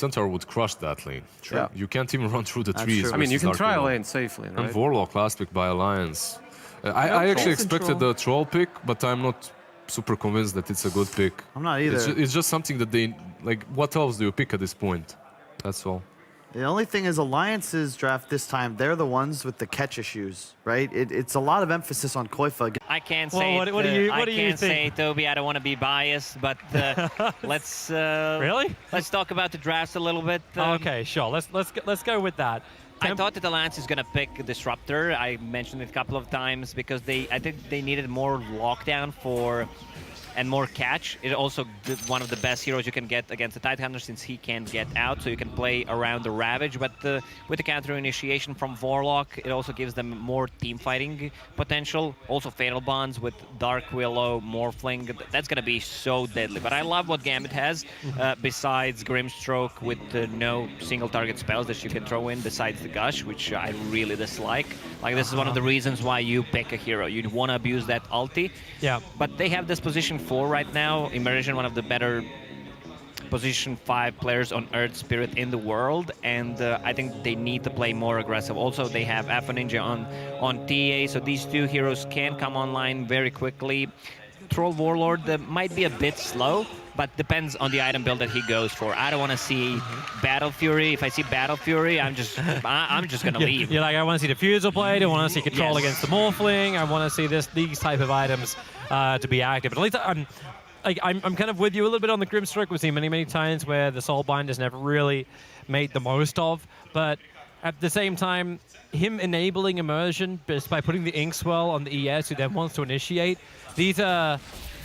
Centaur would crush that lane. True. Yeah. You can't even run through the That's trees. true. I mean, you can versus try a Dark lane safely, right? And Warlock last pick by Alliance. I actually expected the troll pick, but I'm not super convinced that it's a good pick. I'm not either. It's just something that they like. What else do you pick at this point? That's all. The only thing is Alliance's draft this time, they're the ones with the catch issues, right? It's a lot of emphasis on Koifa. I can't say what do you think? Say, Toby, I don't want to be biased, but let's really? Let's talk about the drafts a little bit. Okay, sure. Let's go with that. I thought that Alliance is going to pick Disruptor. I mentioned it a couple of times because I think they needed more lockdown and more catch. It's also one of the best heroes you can get against the Tidehunter since he can't get out, so you can play around the Ravage. But with the counter initiation from Warlock, it also gives them more team fighting potential. Also Fatal Bonds with Dark Willow, Morphling. That's going to be so deadly. But I love what Gambit has besides Grimstroke with no single target spells that you can throw in besides the Gush, which I really dislike. Like, this is one of the reasons why you pick a hero. You'd want to abuse that ulti. Yeah. But they have this position 4 right now. Immersion, one of the better position 5 players on Earth Spirit in the world, and I think they need to play more aggressive. Also, they have Alpha Ninja on TA, so these two heroes can come online very quickly. Troll Warlord might be a bit slow, but depends on the item build that he goes for. I don't want to see Battle Fury. If I see Battle Fury, I'm just gonna leave. You're like, I want to see Diffusal played. I want to see Control against the Morphling. I want to see these type of items to be active. But at least I'm kind of with you a little bit on the Grimstroke. We've seen many times where the Soulbind is never really made the most of. But at the same time, him enabling immersion just by putting the Inkswell on the ES, who then wants to initiate, these are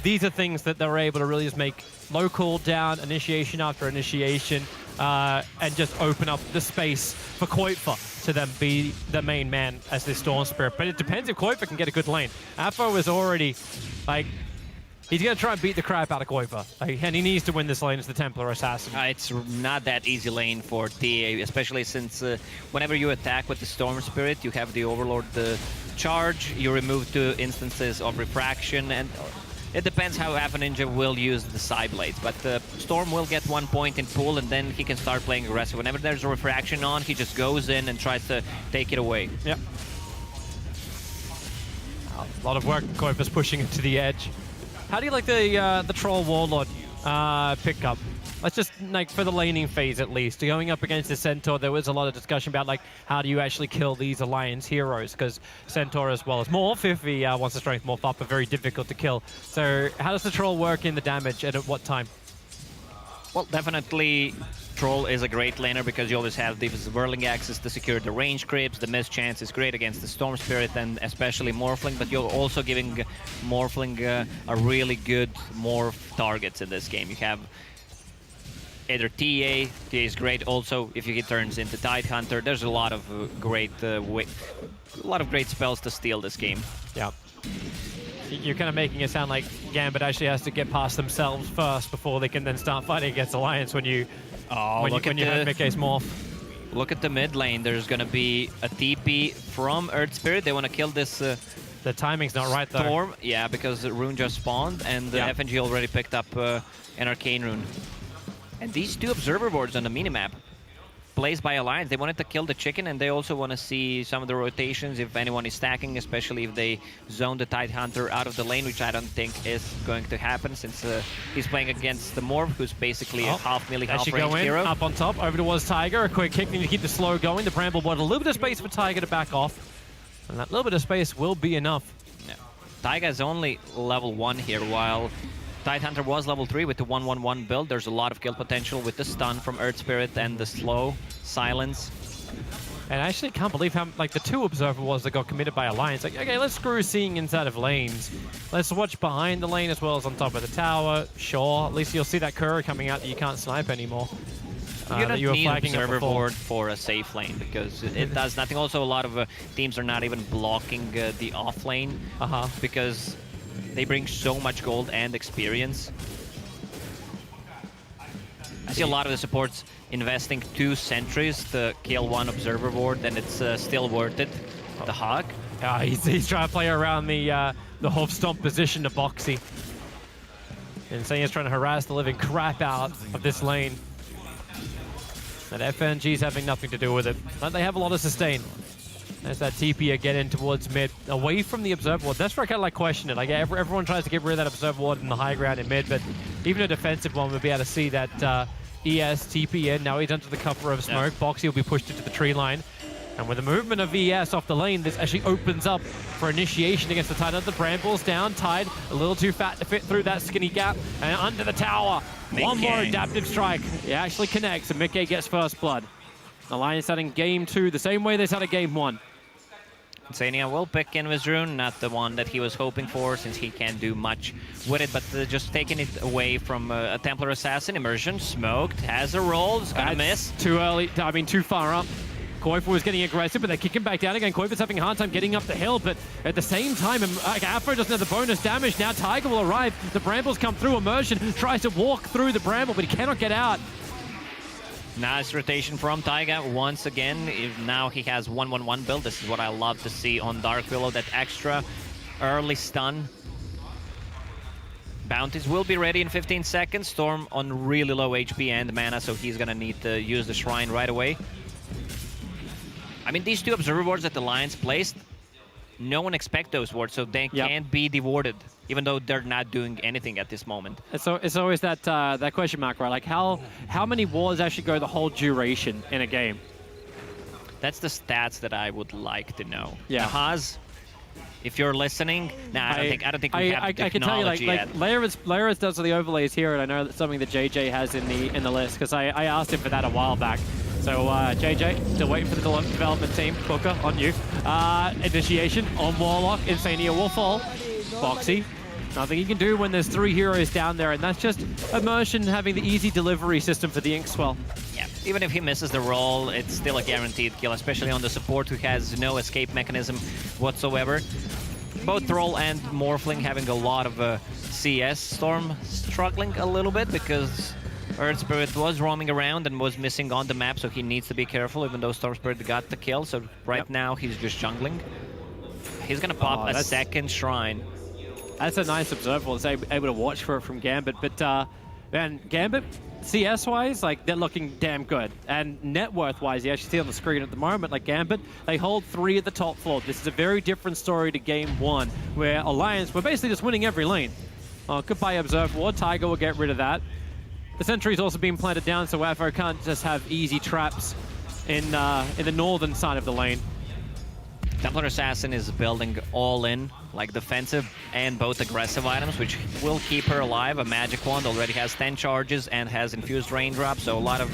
things that they're able to really just make low cooldown, initiation after initiation, and just open up the space for Koifa to then be the main man as this Storm Spirit. But it depends if Koifa can get a good lane. Afo is already, like, he's going to try and beat the crap out of Koifa, and he needs to win this lane as the Templar Assassin. It's not that easy lane for TA, especially since whenever you attack with the Storm Spirit, you have the Overlord charge, you remove 2 instances of refraction, and it depends how Alpha Ninja will use the side blades. But Storm will get 1 point in pool, and then he can start playing aggressive. Whenever there's a refraction on, he just goes in and tries to take it away. Yep. A lot of work. Koifa's pushing it to the edge. How do you like the Troll Warlord pickup? Let's just, like, for the laning phase at least, going up against the Centaur, there was a lot of discussion about, like, how do you actually kill these Alliance heroes? Because Centaur, as well as Morph, if he wants to strength Morph up, are very difficult to kill. So how does the Troll work in the damage, and at what time? Well, definitely Troll is a great laner because you always have this whirling axis to secure the range creeps. The miss chance is great against the Storm Spirit and especially Morphling, but you're also giving Morphling a really good Morph targets in this game. You have either TA is great. Also, if he turns into Tidehunter, there's a lot of great spells to steal this game. Yeah. You're kind of making it sound like Gambit actually has to get past themselves first before they can then start fighting against Alliance when you have mid-case Morph. Look at the mid lane. There's going to be a TP from Earth Spirit. They want to kill this the timing's not right though. Storm. Yeah, because the rune just spawned and the FNG already picked up an Arcane rune. And these 2 observer boards on the minimap placed by Alliance, they wanted to kill the chicken, and they also want to see some of the rotations if anyone is stacking, especially if they zone the Tidehunter out of the lane, which I don't think is going to happen since he's playing against the Morph, who's basically a half melee, half range hero. Up on top, over towards Tiger, a quick kick, need to keep the slow going. The Bramble Board, a little bit of space for Tiger to back off, and that little bit of space will be enough. Yeah. Tiger is only level 1 here, while Tidehunter was level 3 with the 1-1-1 build. There's a lot of kill potential with the stun from Earth Spirit and the slow silence. And I actually can't believe how, like, the 2 observer wars that got committed by Alliance. Like, okay, let's screw seeing inside of lanes. Let's watch behind the lane as well as on top of the tower. Sure, at least you'll see that Kura coming out that you can't snipe anymore. You don't need observer board for a safe lane because it does nothing. Also, a lot of teams are not even blocking the off lane because they bring so much gold and experience. I see a lot of the supports investing 2 sentries to kill 1 observer board, and it's still worth it. The Hawk. Yeah, he's trying to play around the hoof stomp position to Boxy. And saying he's trying to harass the living crap out of this lane. And FNG's having nothing to do with it. But they have a lot of sustain. There's that TP again in towards mid, away from the observer ward. That's where I kind of like question it. Like everyone tries to get rid of that observer ward in the high ground in mid, but even a defensive one would be able to see that ES TP in. Now he's under the cover of smoke. Yeah. Boxy will be pushed into the tree line. And with the movement of ES off the lane, this actually opens up for initiation against the Titan. The Brambles down, Tide a little too fat to fit through that skinny gap. And under the tower, one more adaptive strike. It actually connects, and Mickey gets first blood. Alliance starting game 2 the same way they started game 1. Insania will pick Invis Rune, not the one that he was hoping for since he can't do much with it, but just taking it away from a Templar Assassin. Immersion, smoked, has a roll, it's gonna miss. Too early, I mean too far up. Koifu was getting aggressive, but they kick him back down again. Koifu's having a hard time getting up the hill, but at the same time, Afro doesn't have the bonus damage. Now Tiger will arrive. The Brambles come through. Immersion tries to walk through the Bramble, but he cannot get out. Nice rotation from Taiga once again. Now he has 1-1-1 build. This is what I love to see on Dark Willow, that extra early stun. Bounties will be ready in 15 seconds. Storm on really low HP and mana, so he's gonna need to use the Shrine right away. I mean, these two observer wards that the Alliance placed, no one expects those wards, so they can't be dewarded, even though they're not doing anything at this moment. So it's always that that question mark, right? Like how many wards actually go the whole duration in a game? That's the stats that I would like to know. Yeah. Now, Haas, if you're listening, I don't think we have the technology I can tell you, like Lairas does the overlays here, and I know that's something that JJ has in the list because I asked him for that a while back. So JJ, still waiting for the development team. Booker, on you. Initiation on Warlock. Insania will fall. Boxy, nothing he can do when there's 3 heroes down there, and that's just Immersion having the easy delivery system for the Inkswell. Yeah, even if he misses the roll, it's still a guaranteed kill, especially on the support who has no escape mechanism whatsoever. Both Troll and Morphling having a lot of CS. Storm struggling a little bit because Earth Spirit was roaming around and was missing on the map, so he needs to be careful, even though Storm Spirit got the kill. So right now he's just jungling. He's gonna pop a second Shrine. That's a nice observable. It's able to watch for it from Gambit, but man, Gambit, CS-wise, like they're looking damn good. And net worth-wise, you actually see on the screen at the moment, like Gambit, they hold 3 at the top floor. This is a very different story to game 1, where Alliance were basically just winning every lane. Goodbye Observer Ward, Tiger will get rid of that. The sentry's also being planted down, so Wafo can't just have easy traps in the northern side of the lane. Templar Assassin is building all in, like defensive and both aggressive items, which will keep her alive. A Magic Wand already has 10 charges and has infused raindrops, so a lot of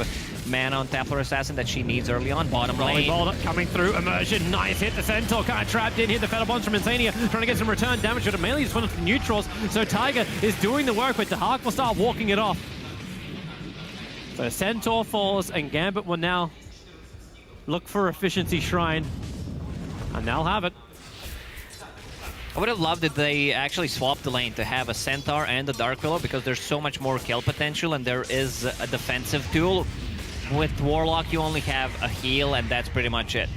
mana on Templar Assassin that she needs early on. Bottom lane. Boulder coming through, Immersion, nice hit. The Centaur kind of trapped in here. The Feather Bonds from Insania trying to get some return damage, but Amelia just went into the neutrals, so Tiger is doing the work, but Dahak will start walking it off. So Centaur falls, and Gambit will now look for Efficiency Shrine, and they'll have it. I would have loved if they actually swapped the lane to have a Centaur and a Dark Willow, because there's so much more kill potential, and there is a defensive tool. With Warlock, you only have a heal, and that's pretty much it.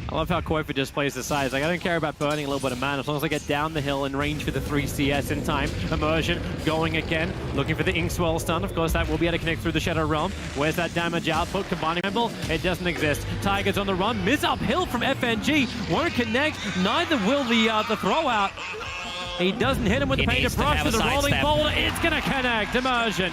I love how Koifu just plays the sides. Like, I don't care about burning a little bit of mana as long as I get down the hill in range for the 3 CS in time. Immersion going again, looking for the Inkswell stun. Of course, that will be able to connect through the Shadow Realm. Where's that damage output? Combining Tremble? It doesn't exist. Tiger's on the run. Miss uphill from FNG. Won't connect. Neither will the throw out. He doesn't hit him with the Painted Brush with the Rolling Boulder. It's going to connect. Immersion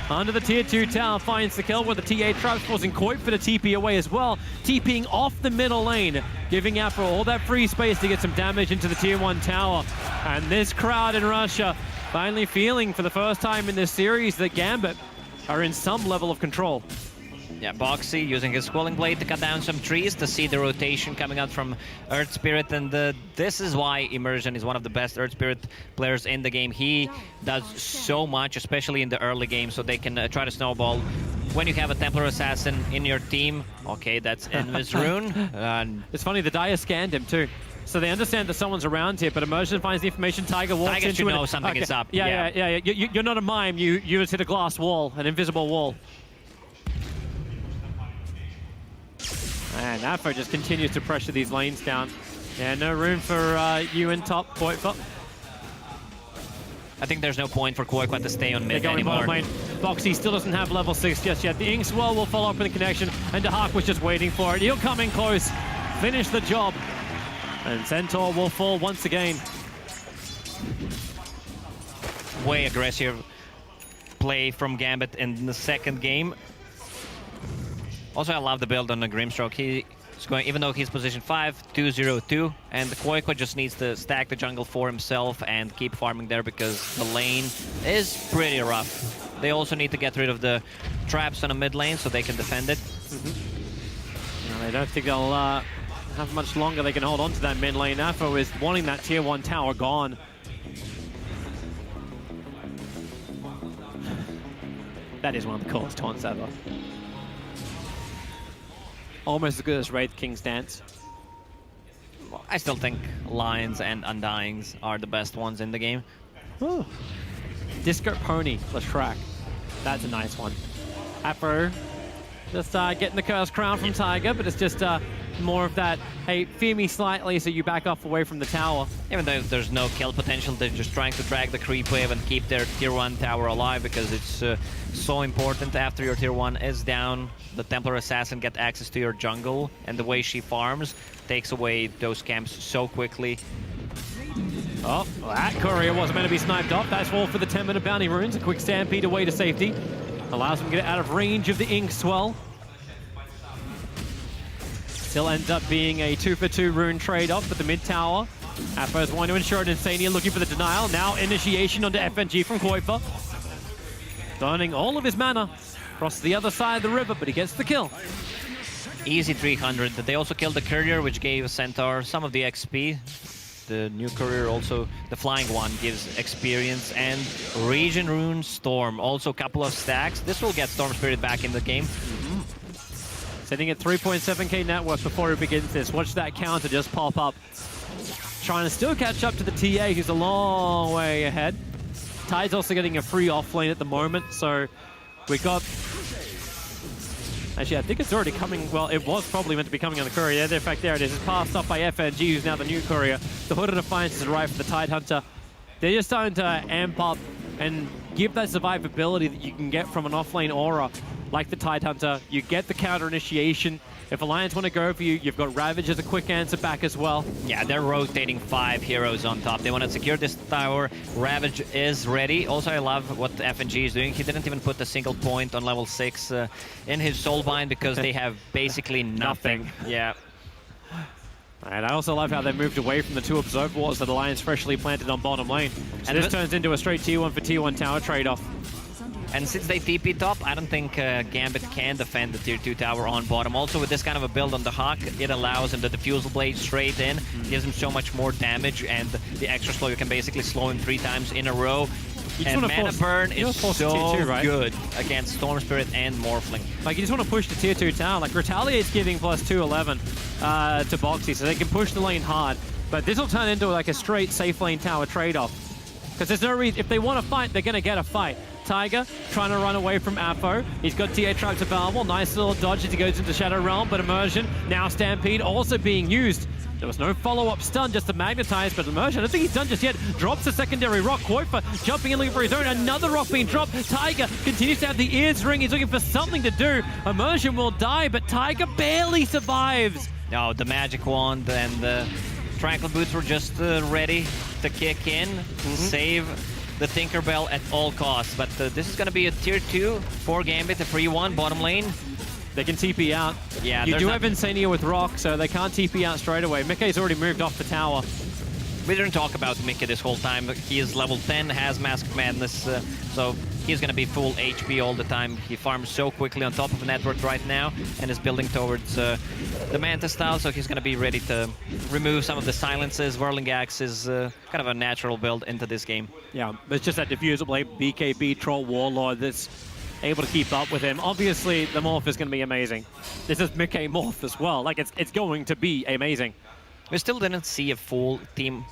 under the tier 2 tower finds the kill with the TA traps, forcing Koip for the TP away as well. TPing off the middle lane, giving Afro all that free space to get some damage into the tier 1 tower. And this crowd in Russia finally feeling for the first time in this series that Gambit are in some level of control. Yeah, Boxy using his Squalling Blade to cut down some trees to see the rotation coming out from Earth Spirit, and this is why Immersion is one of the best Earth Spirit players in the game. He does so much, especially in the early game, so they can try to snowball. When you have a Templar Assassin in your team, okay, that's Invis Rune. It's funny, the Dire scanned him too. So they understand that someone's around here, but Immersion finds the information. Tiger walks into it. Tiger should know something is up. Yeah. You're not a mime. You just hit a glass wall, an invisible wall. And Afro just continues to pressure these lanes down. Yeah, no room for you in top. Koifu. I think there's no point for Koifu to stay on mid anymore. Boxy still doesn't have level 6 just yet. The Inkswell will follow up with a connection, and Dahak was just waiting for it. He'll come in close, finish the job, and Centaur will fall once again. Way aggressive play from Gambit in the second game. Also, I love the build on the Grimstroke. He's going, even though he's position 5, 2-0-2, and the Koiko just needs to stack the jungle for himself and keep farming there because the lane is pretty rough. They also need to get rid of the traps on the mid lane so they can defend it. I don't think they'll have much longer they can hold on to that mid lane. Afo is wanting that tier 1 tower gone. That is one of the coolest taunts ever. Almost as good as Wraith King's dance. Well, I still think Lions and Undyings are the best ones in the game. Ooh. Disco Pony, let's track. That's a nice one. Afro just getting the Curse Crown from Tiger, but it's just more of that, hey, fear me slightly so you back off away from the tower. Even though there's no kill potential, they're just trying to drag the creep wave and keep their tier 1 tower alive because it's so important. After your tier 1 is down, the Templar Assassin get access to your jungle, and the way she farms takes away those camps so quickly. Oh, well, that courier wasn't meant to be sniped off. That's all for the 10-minute bounty runes. A quick stampede away to safety. Allows him to get out of range of the Inkswell. Still ends up being a 2-for-2 rune trade-off with the mid tower. Afo's wanting to ensure it. Insania looking for the denial. Now initiation onto FNG from Kuiper. Burning all of his mana. Across the other side of the river, but he gets the kill. Easy 300. They also killed the courier, which gave Centaur some of the XP. The new courier also, the flying one, gives experience, and Region Rune Storm, also a couple of stacks. This will get Storm Spirit back in the game. Sitting at 3.7k net worth before he begins this. Watch that counter just pop up. Trying to still catch up to the TA, who's a long way ahead. Tide's also getting a free offlane at the moment, so we got... Actually, I think it's already coming. Well, it was probably meant to be coming on the courier. In fact, there it is. It's passed up by FNG, who's now the new courier. The Hood of Defiance has arrived for the Tide Hunter. They're just starting to amp up and give that survivability that you can get from an offlane aura like the Tide Hunter. You get the counter initiation. If Alliance want to go for you, you've got Ravage as a quick answer back as well. Yeah, they're rotating 5 heroes on top. They want to secure this tower. Ravage is ready. Also, I love what FNG is doing. He didn't even put a single point on level 6 in his Soulbind because they have basically nothing. Yeah. And I also love how they moved away from the 2 Observer Walls that Alliance freshly planted on bottom lane. So and this turns into a straight tier 1 for tier 1 tower trade-off. And since they TP top, I don't think Gambit can defend the tier 2 tower on bottom. Also, with this kind of a build on the Hawk, it allows him the Diffusal Blade straight in, gives him so much more damage, and the extra slow, you can basically slow him 3 times in a row. And Mana Burn is so good against Storm Spirit and Morphling. Like, you just want to push the tier 2 tower. Like, Retaliate's giving plus 211 to Boxy, so they can push the lane hard. But this will turn into like a straight safe lane tower trade-off. Because there's no reason, if they want to fight, they're going to get a fight. Tiger trying to run away from Afo. He's got TA traps available. Nice little dodge as he goes into Shadow Realm, but Immersion, now Stampede also being used. There was no follow-up stun, just to magnetize, but Immersion, I don't think he's done just yet. Drops a secondary rock. Kuiper jumping in looking for his own. Another rock being dropped. Tiger continues to have the ears ring. He's looking for something to do. Immersion will die, but Tiger barely survives. No, the Magic Wand and the Tranquil Boots were just ready to kick in, save the Tinkerbell at all costs. But this is going to be a tier 2 for Gambit, a free 1 bottom lane. They can TP out. Yeah, you do have Insania with Rock, so they can't TP out straight away. Mickey's already moved off the tower. We didn't talk about Mickey this whole time. He is level 10, has Mask of Madness, so he's going to be full HP all the time. He farms so quickly on top of the network right now and is building towards the Manta style, so he's going to be ready to remove some of the silences. Whirling Axe is kind of a natural build into this game. Yeah, but it's just that Diffusal Blade, BKB, Troll, Warlord that's able to keep up with him. Obviously, the Morph is going to be amazing. This is Mickey Morph as well. Like, it's going to be amazing. We still didn't see a full team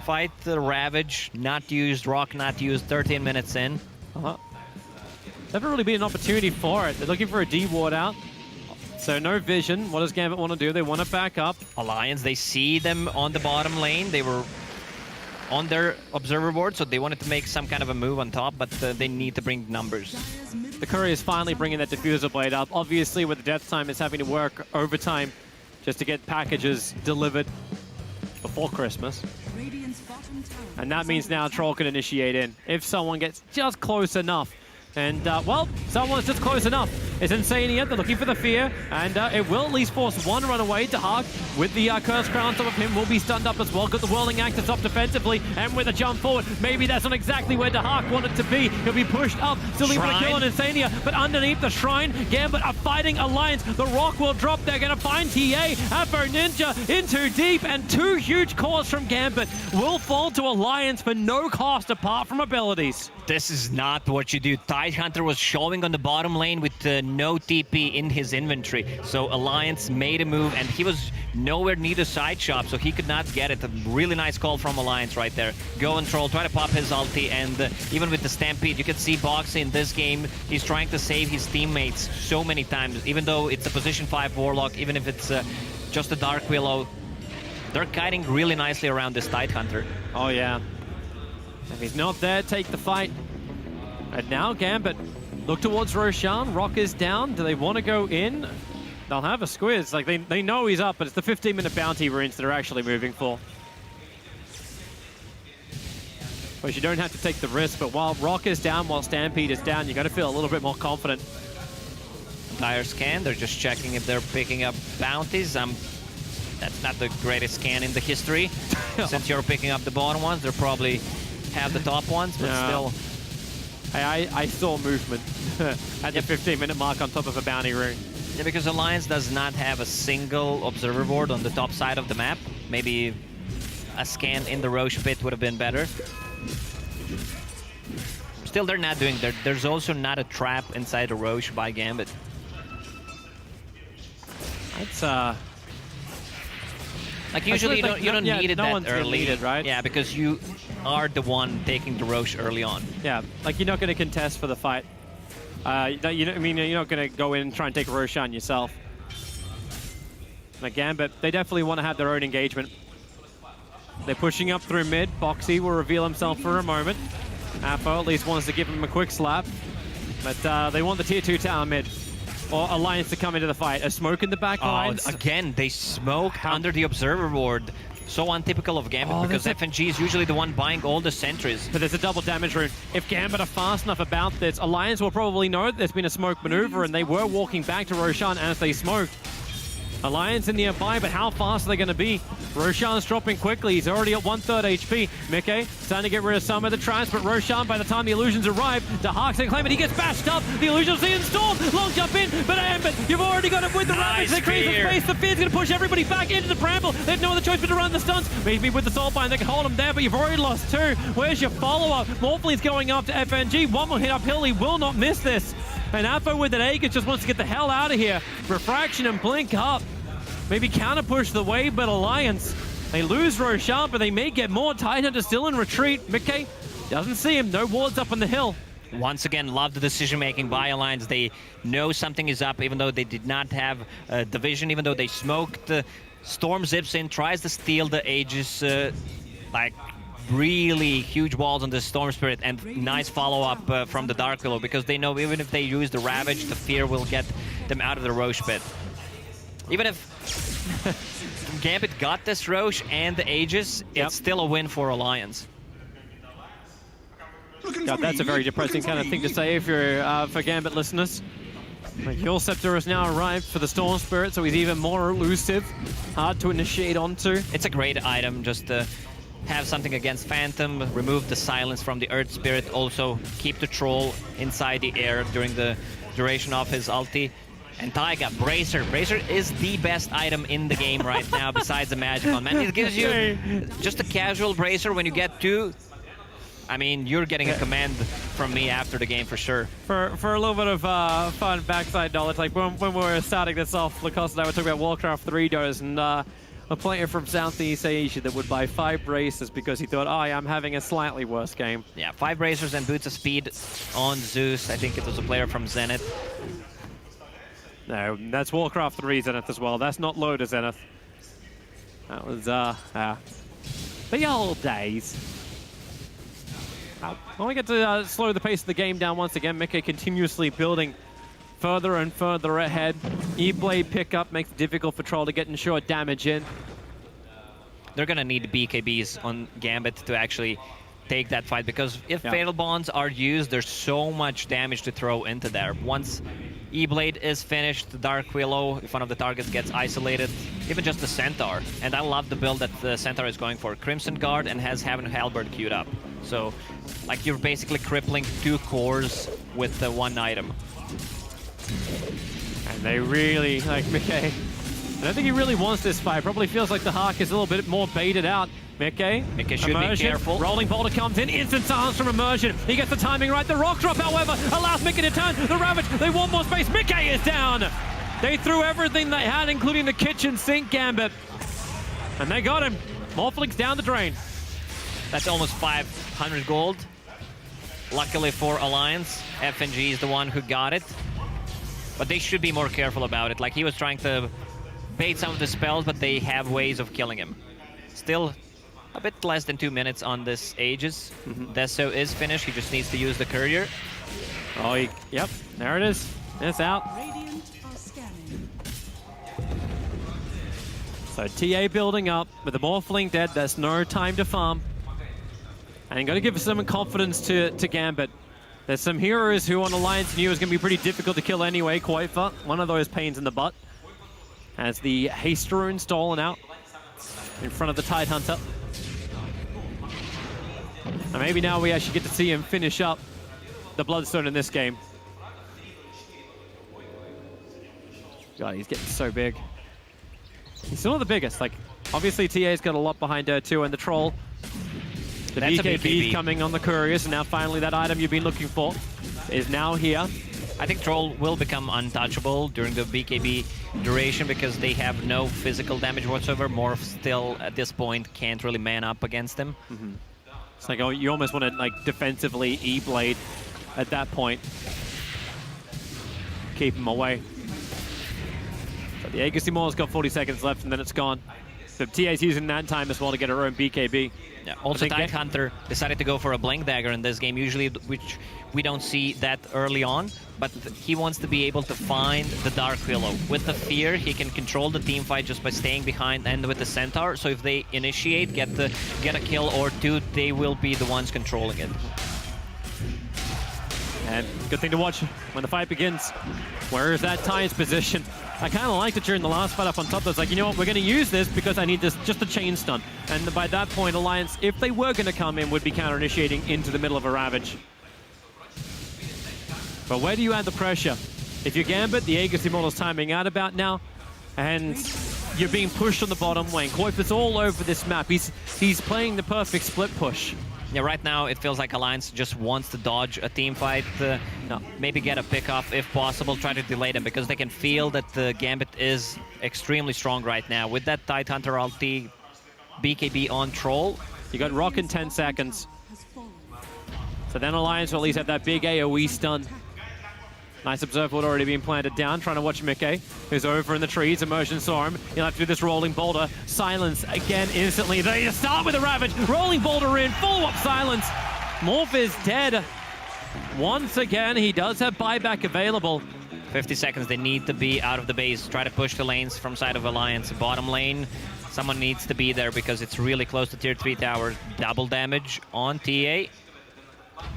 fight. The Ravage not used, Rock not used, 13 minutes in. Never really been an opportunity for it. They're looking for a D-ward out. So no vision. What does Gambit want to do? They want to back up. Alliance, they see them on the bottom lane. They were on their observer board, so they wanted to make some kind of a move on top, but they need to bring numbers. The Courier is finally bringing that diffuser blade up. Obviously, with the death time, it's having to work overtime just to get packages delivered before Christmas. And that means now Troll can initiate in if someone gets just close enough. And, well, someone's just close enough. It's Insania. They're looking for the fear, and it will at least force one run away. Dahak with the Curse Crown on top of him will be stunned up as well. Got the Whirling Axe to stop defensively, and with a jump forward, maybe that's not exactly where Dahak wanted to be. He'll be pushed up, still able to kill on Insania, but underneath the Shrine, Gambit are fighting Alliance. The Rock will drop. They're going to find TA. Afro Ninja in too deep, and two huge cores from Gambit will fall to Alliance for no cost apart from abilities. This is not what you do. Tidehunter was showing on the bottom lane with no TP in his inventory. So Alliance made a move, and he was nowhere near the side shop, so he could not get it. A really nice call from Alliance right there. Go and Troll, try to pop his ulti, and even with the Stampede, you can see Boxy in this game, he's trying to save his teammates so many times, even though it's a position 5 Warlock, even if it's just a Dark Willow. They're kiting really nicely around this Tidehunter. Oh, yeah. If he's not there, take the fight. And now Gambit look towards Roshan. Rock is down. Do they want to go in? They'll have a squiz. Like, they know he's up, but it's the 15-minute bounty runes that are actually moving for. But you don't have to take the risk, but while Rock is down, while Stampede is down, you got to feel a little bit more confident. Dire scan, they're just checking if they're picking up bounties. That's not the greatest scan in the history. Since you're picking up the bottom ones, they're probably have the top ones, but still. I saw movement at the 15-minute mark on top of a bounty rune. Yeah, because Alliance does not have a single observer board on the top side of the map. Maybe a scan in the Roche pit would have been better. Still, they're not doing that. There's also not a trap inside the Roche by Gambit. It's like usually you don't need it that early, need it, right? Yeah, because you are the one taking the Roche early on. Yeah, like you're not going to contest for the fight. I mean, you're not going to go in and try and take Roshan yourself. Like Gambit, they definitely want to have their own engagement. They're pushing up through mid. Boxy will reveal himself for a moment. Apo at least wants to give him a quick slap, but they want the tier 2 tower mid. Or Alliance to come into the fight. A smoke in the back lines. Again, they smoked under the observer board. So untypical of Gambit, because FNG is usually the one buying all the sentries. But there's a double damage rune. If Gambit are fast enough about this, Alliance will probably know that there's been a smoke maneuver, and they were walking back to Roshan as they smoked. Alliance in nearby, but how fast are they going to be? Roshan's dropping quickly. He's already at 1/3 HP. Mickey trying to get rid of some of the traps, but Roshan, by the time the illusions arrive, Dahak's going to claim it. He gets bashed up. The illusions see in Storm. Long jump in, but Ambit, you've already got it with the Ravage. They create the space. The Fear's going to push everybody back into the Bramble. They have no other choice but to run the stuns. Maybe with the Soulbind, they can hold him there, but you've already lost 2. Where's your follow-up? Morphlene's going up to FNG. One more hit uphill. He will not miss this. And Apo with an Aegis just wants to get the hell out of here. Refraction and blink up. Maybe counter-push the wave, but Alliance, they lose Roshan, but they may get more. Tidehunter still in retreat. Mickey doesn't see him. No wards up on the hill. Once again, love the decision-making by Alliance. They know something is up, even though they did not have the vision, even though they smoked. Storm zips in, tries to steal the Aegis, like really huge walls on the Storm Spirit, and nice follow-up from the Dark Willow, because they know even if they use the Ravage, the Fear will get them out of the Roche pit. Even if Gambit got this Roche and the Aegis, it's still a win for Alliance. God, that's a very depressing kind of thing to say if you're for Gambit listeners. Like, your Scepter has now arrived for the Storm Spirit, so he's even more elusive, hard to initiate onto. It's a great item just to have something against Phantom, remove the silence from the Earth Spirit, also keep the Troll inside the air during the duration of his ulti. And Taiga, Bracer. Bracer is the best item in the game right now, besides the Magic Man. It gives you just a casual Bracer. When you get 2, I mean, you're getting a command from me after the game for sure. For a little bit of fun backside knowledge, like when we were starting this off, Lacoste and I were talking about Warcraft 3 does, and a player from Southeast Asia that would buy 5 bracers because he thought, oh, I'm having a slightly worse game. Yeah, 5 bracers and boots of speed on Zeus. I think it was a player from Zenith. No, that's Warcraft 3 Zenith as well. That's not Loader Zenith. That was, the old days. Well, we get to slow the pace of the game down once again. Mickey continuously building further and further ahead. E-Blade pickup makes it difficult for Troll to get short damage in. They're going to need BKBs on Gambit to actually take that fight, because if Fatal Bonds are used, there's so much damage to throw into there. Once E-Blade is finished, the Dark Willow, if one of the targets gets isolated, even just the Centaur. And I love the build that the Centaur is going for. Crimson Guard and has Heaven Halberd queued up. So, like, you're basically crippling 2 cores with one item. And they really, like, Mickey, I don't think he really wants this fight. Probably feels like the Hawk is a little bit more baited out. Mickey should be careful. Rolling Boulder comes in, instant silence from Immersion. He gets the timing right. The Rock Drop, however, allows Mickey to turn. The Ravage, they want more space. Mickey is down. They threw everything they had, including the kitchen sink Gambit. And they got him. Morphling's down the drain. That's almost 500 gold. Luckily for Alliance, FNG is the one who got it. But they should be more careful about it. Like, he was trying to bait some of the spells, but they have ways of killing him. Still a bit less than 2 minutes on this Aegis. Deso is finished. He just needs to use the courier. Oh, yep. There it is. It's out. So TA building up with the Morphling dead. There's no time to farm. And you got to give some confidence to Gambit. There's some heroes who on Alliance knew it was going to be pretty difficult to kill anyway. Koifa, one of those pains in the butt. As the Haste Rune stolen out in front of the Tidehunter. And maybe now we actually get to see him finish up the Bloodstone in this game. God, he's getting so big. He's still not the biggest. Like, obviously TA's got a lot behind her too, and the Troll. The BKB coming on the couriers, and now finally that item you've been looking for is now here. I think Troll will become untouchable during the BKB duration because they have no physical damage whatsoever. Morph still, at this point, can't really man up against them. It's like, oh, you almost want to, like, defensively E-Blade at that point. Keep him away. But the Aegis Immortal's got 40 seconds left, and then it's gone. So TA's using that time as well to get her own BKB. Yeah. Also, Tidehunter decided to go for a Blink Dagger in this game, usually, which we don't see that early on. But he wants to be able to find the Dark Willow. With the Fear, he can control the team fight just by staying behind, and with the Centaur. So if they initiate, get a kill or two, they will be the ones controlling it. And good thing to watch when the fight begins. Where is that Tide's position? I kind of liked it during the last fight up on top. I was like, you know what, we're going to use this because I need this, just a chain stun. And by that point, Alliance, if they were going to come in, would be counter-initiating into the middle of a Ravage. But where do you add the pressure? If you're Gambit, the Aegis Immortal's timing out about now, and you're being pushed on the bottom lane. Koifa's all over this map. He's playing the perfect split push. Yeah, right now it feels like Alliance just wants to dodge a team fight, maybe get a pick-off if possible, try to delay them, because they can feel that the Gambit is extremely strong right now. With that Tidehunter ulti, BKB on Troll. You got Rock in 10 seconds. So then Alliance will at least have that big AoE stun. Nice Observer already being planted down, trying to watch Mickey, who's over in the trees. Immersion saw him. He'll have to do this Rolling Boulder. Silence again instantly. They start with a Ravage. Rolling Boulder in, follow-up Silence. Morph is dead. Once again, he does have buyback available. 50 seconds, they need to be out of the base. Try to push the lanes from side of Alliance. Bottom lane, someone needs to be there because it's really close to tier 3 tower. Double damage on TA.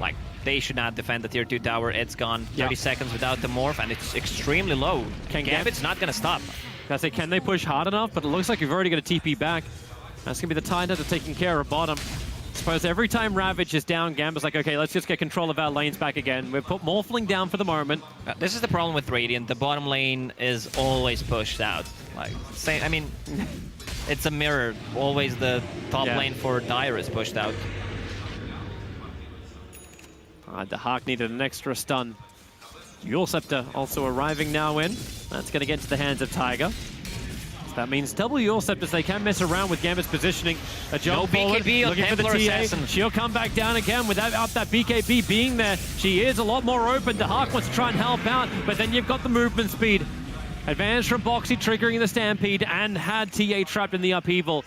Like, they should not defend the tier 2 tower. It's gone 30 seconds without the morph, and it's extremely low. Gambit's not going to stop. I say, can they push hard enough? But it looks like we've already got a TP back. That's going to be the Tidehunter taking care of bottom. I suppose every time Ravage is down, Gambit's like, okay, let's just get control of our lanes back again. We've put Morphling down for the moment. This is the problem with Radiant. The bottom lane is always pushed out. Like, I mean, it's a mirror. Always the top lane for Dire is pushed out. The Hawk needed an extra stun. Dual Scepter also arriving now in. That's going to get to the hands of Tiger. So that means double Dual Scepters. They can mess around with Gambit's positioning. A jump forward, BKB looking for the TA. Assassin. She'll come back down again without that BKB being there. She is a lot more open. The Hawk wants to try and help out, but then you've got the movement speed. Advantage from Boxy triggering the Stampede and had TA trapped in the upheaval.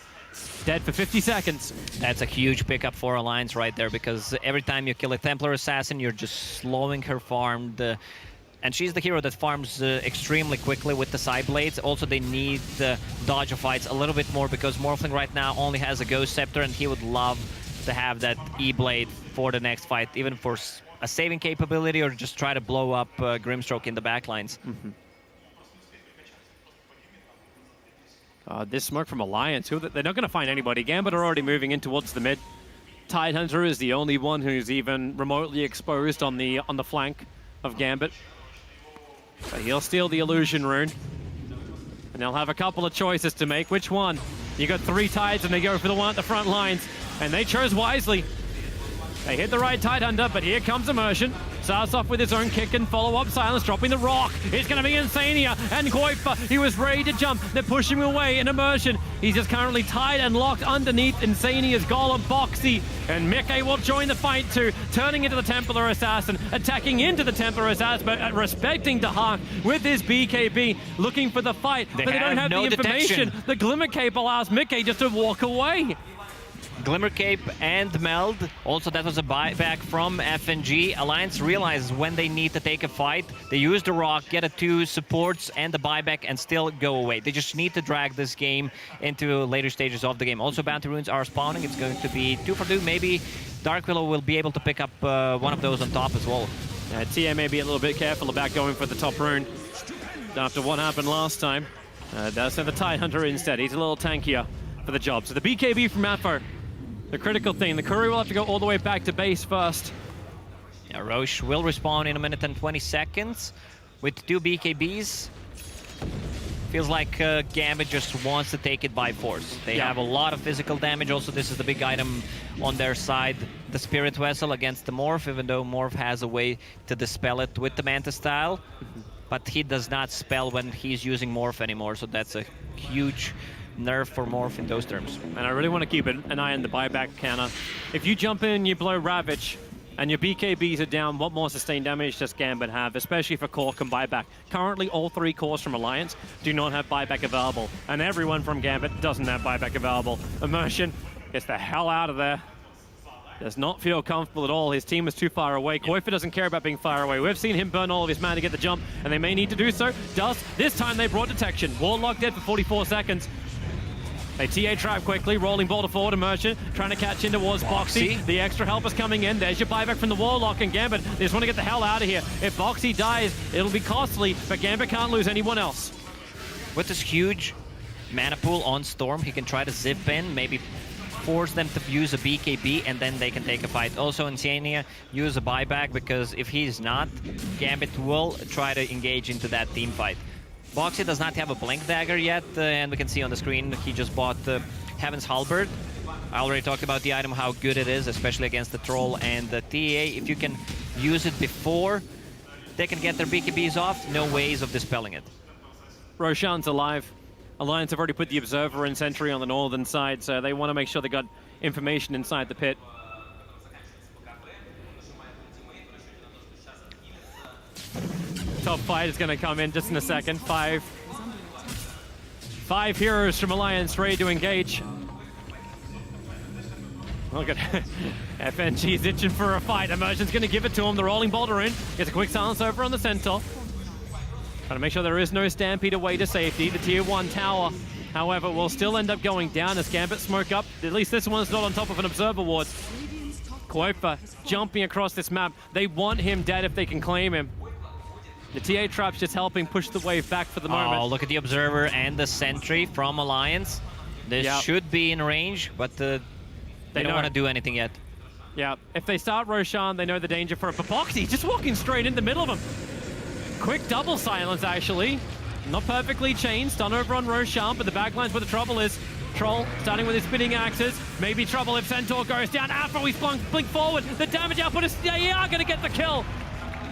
Dead for 50 seconds. That's a huge pickup for Alliance right there, because every time you kill a Templar Assassin, you're just slowing her farm. And she's the hero that farms extremely quickly with the side blades. Also, they need dodge fights a little bit more, because Morphling right now only has a Ghost Scepter, and he would love to have that E-Blade for the next fight, even for a saving capability, or just try to blow up Grimstroke in the backlines. This smoke from Alliance, they're not going to find anybody. Gambit are already moving in towards the mid. Tidehunter is the only one who's even remotely exposed on the flank of Gambit. But he'll steal the Illusion Rune. And they'll have a couple of choices to make. Which one? You got 3 Tides and they go for the one at the front lines. And they chose wisely. They hit the right Tidehunter, but here comes Immersion. Starts off with his own kick and follow-up silence, dropping the rock. It's going to be Insania and Goifa. He was ready to jump. They're pushing him away in Immersion. He's just currently tied and locked underneath Insania's Golem Boxy. And Mickey will join the fight too, turning into the Templar Assassin, attacking into the Templar Assassin, but respecting Dahak with his BKB, looking for the fight. But they don't have no the information. detection. The Glimmer Cape allows Mickey just to walk away. Glimmer Cape and Meld. Also, that was a buyback from FNG. Alliance realizes when they need to take a fight, they use the rock, get a 2 supports and the buyback, and still go away. They just need to drag this game into later stages of the game. Also, Bounty Runes are spawning. It's going to be 2 for 2. Maybe Dark Willow will be able to pick up one of those on top as well. TA may be a little bit careful about going for the top rune after what happened last time. They'll send the Tidehunter instead. He's a little tankier for the job. So the BKB from Atfo. The critical thing, the Courier will have to go all the way back to base first. Yeah, Roche will respawn in 1 minute and 20 seconds with 2 BKBs. Feels like Gambit just wants to take it by force. They have a lot of physical damage. Also, this is the big item on their side, the Spirit Vessel against the Morph, even though Morph has a way to dispel it with the Manta style. But he does not spell when he's using Morph anymore, so that's a huge nerf for Morph in those terms. And I really want to keep an eye on the buyback counter. If you jump in, you blow Ravage, and your BKBs are down, what more sustained damage does Gambit have, especially for Cork and buyback? Currently, all 3 cores from Alliance do not have buyback available, and everyone from Gambit doesn't have buyback available. Immersion gets the hell out of there. Does not feel comfortable at all. His team is too far away. Koifa doesn't care about being far away. We've seen him burn all of his mana to get the jump, and they may need to do so. This time they brought detection. Warlock dead for 44 seconds. They TA trap quickly, rolling boulder forward, Immersion, trying to catch in towards Boxy. The extra help is coming in. There's your buyback from the Warlock and Gambit. They just want to get the hell out of here. If Boxy dies, it'll be costly, but Gambit can't lose anyone else. With this huge mana pool on Storm, he can try to zip in, maybe force them to use a BKB, and then they can take a fight. Also, Insania use a buyback, because if he's not, Gambit will try to engage into that team fight. Boxy does not have a Blink Dagger yet, and we can see on the screen he just bought Heaven's Halberd. I already talked about the item, how good it is, especially against the Troll and the TA. If you can use it before they can get their BKBs off, no ways of dispelling it. Roshan's alive. Alliance have already put the Observer and Sentry on the northern side, so they want to make sure they got information inside the pit. Top fight is going to come in just in a second. 5 heroes from Alliance ready to engage. Look at FNG's itching for a fight. Immersion's going to give it to him. The rolling boulder in. Gets a quick silence over on the Centaur. Trying to make sure there is no Stampede away to safety. The tier 1 tower, however, will still end up going down as Gambit smoke up. At least this one's not on top of an Observer ward. Koifa jumping across this map. They want him dead if they can claim him. The TA trap's just helping push the wave back for the moment. Oh, look at the Observer and the Sentry from Alliance. This should be in range, but they don't want to do anything yet. Yeah, if they start Roshan, they know the danger for it. But Boxy just walking straight in the middle of him. Quick double silence, actually. Not perfectly chained. Stun over on Roshan, but the backline's where the trouble is. Troll starting with his spinning axes. Maybe trouble if Centaur goes down. After he's blink forward. The damage output is going to get the kill.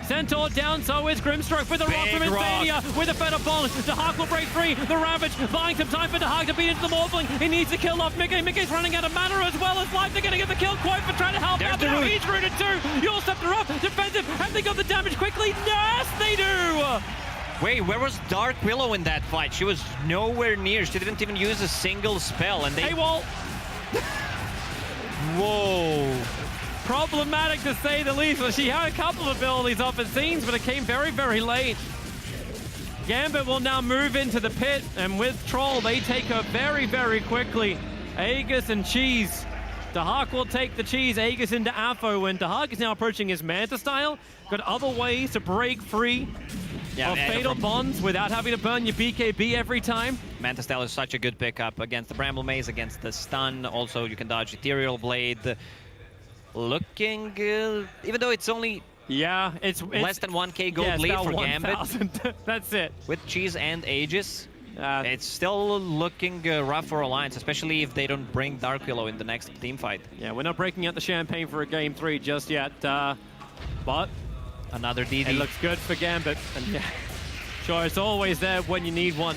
Centaur down, so is Grimstroke with a rock from Insania, with a Feather Ball. Dahak will break free. The Ravage buying some time for Dahak to beat into the Morphling. He needs to kill off Mickey. Mickey's running out of mana as well as life. They're going to get the kill. Koifa trying to help out. Now he's rooted too. You'll step her up. Defensive. Have they got the damage quickly? Yes, they do. Wait, where was Dark Willow in that fight? She was nowhere near. She didn't even use a single spell, and they... Hey, Walt! Whoa. Problematic to say the least. Well, she had a couple of abilities off at scenes, but it came very, very late. Gambit will now move into the pit, and with Troll, they take her very, very quickly. Aegis and Cheese. Dahak will take the Cheese, Aegis into Aphro, and Dahak is now approaching his Manta style. Got other ways to break free of Fatal Bonds without having to burn your BKB every time. Manta style is such a good pickup against the Bramble Maze, against the stun. Also, you can dodge Ethereal Blade. Looking good, even though it's only it's less than 1k gold lead for Gambit. That's it. With Cheese and Aegis, it's still looking rough for Alliance, especially if they don't bring Dark Willow in the next team fight. Yeah, we're not breaking out the champagne for a game 3 just yet, but another DD. It looks good for Gambit. And yeah, sure, it's always there when you need one.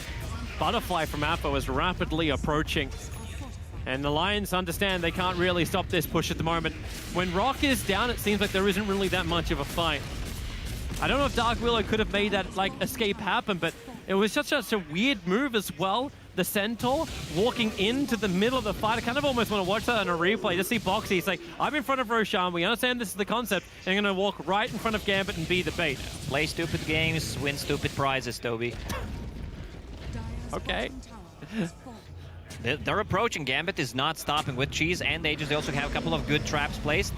Butterfly from Aphro is rapidly approaching. And the Lions understand they can't really stop this push at the moment. When Rock is down, it seems like there isn't really that much of a fight. I don't know if Dark Willow could have made that like escape happen, but it was such a weird move as well. The Centaur walking into the middle of the fight. I kind of almost want to watch that on a replay. Just see Boxy. He's like, I'm in front of Roshan. We understand this is the concept. And I'm going to walk right in front of Gambit and be the bait. Play stupid games, win stupid prizes, Toby. Okay. They're approaching. Gambit is not stopping with Cheese and Aegis. They also have a couple of good traps placed.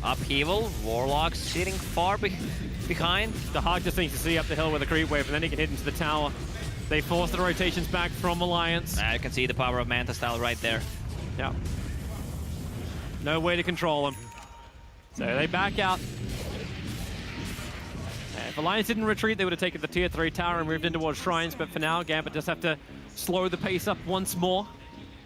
Upheaval, Warlock sitting far behind. The Hawk just needs to see up the hill with a creep wave, and then he can hit into the tower. They force the rotations back from Alliance. You can see the power of Manta style right there. Yeah. No way to control them. So they back out. If Alliance didn't retreat, they would have taken the tier 3 tower and moved in towards Shrines, but for now, Gambit just have to slow the pace up once more.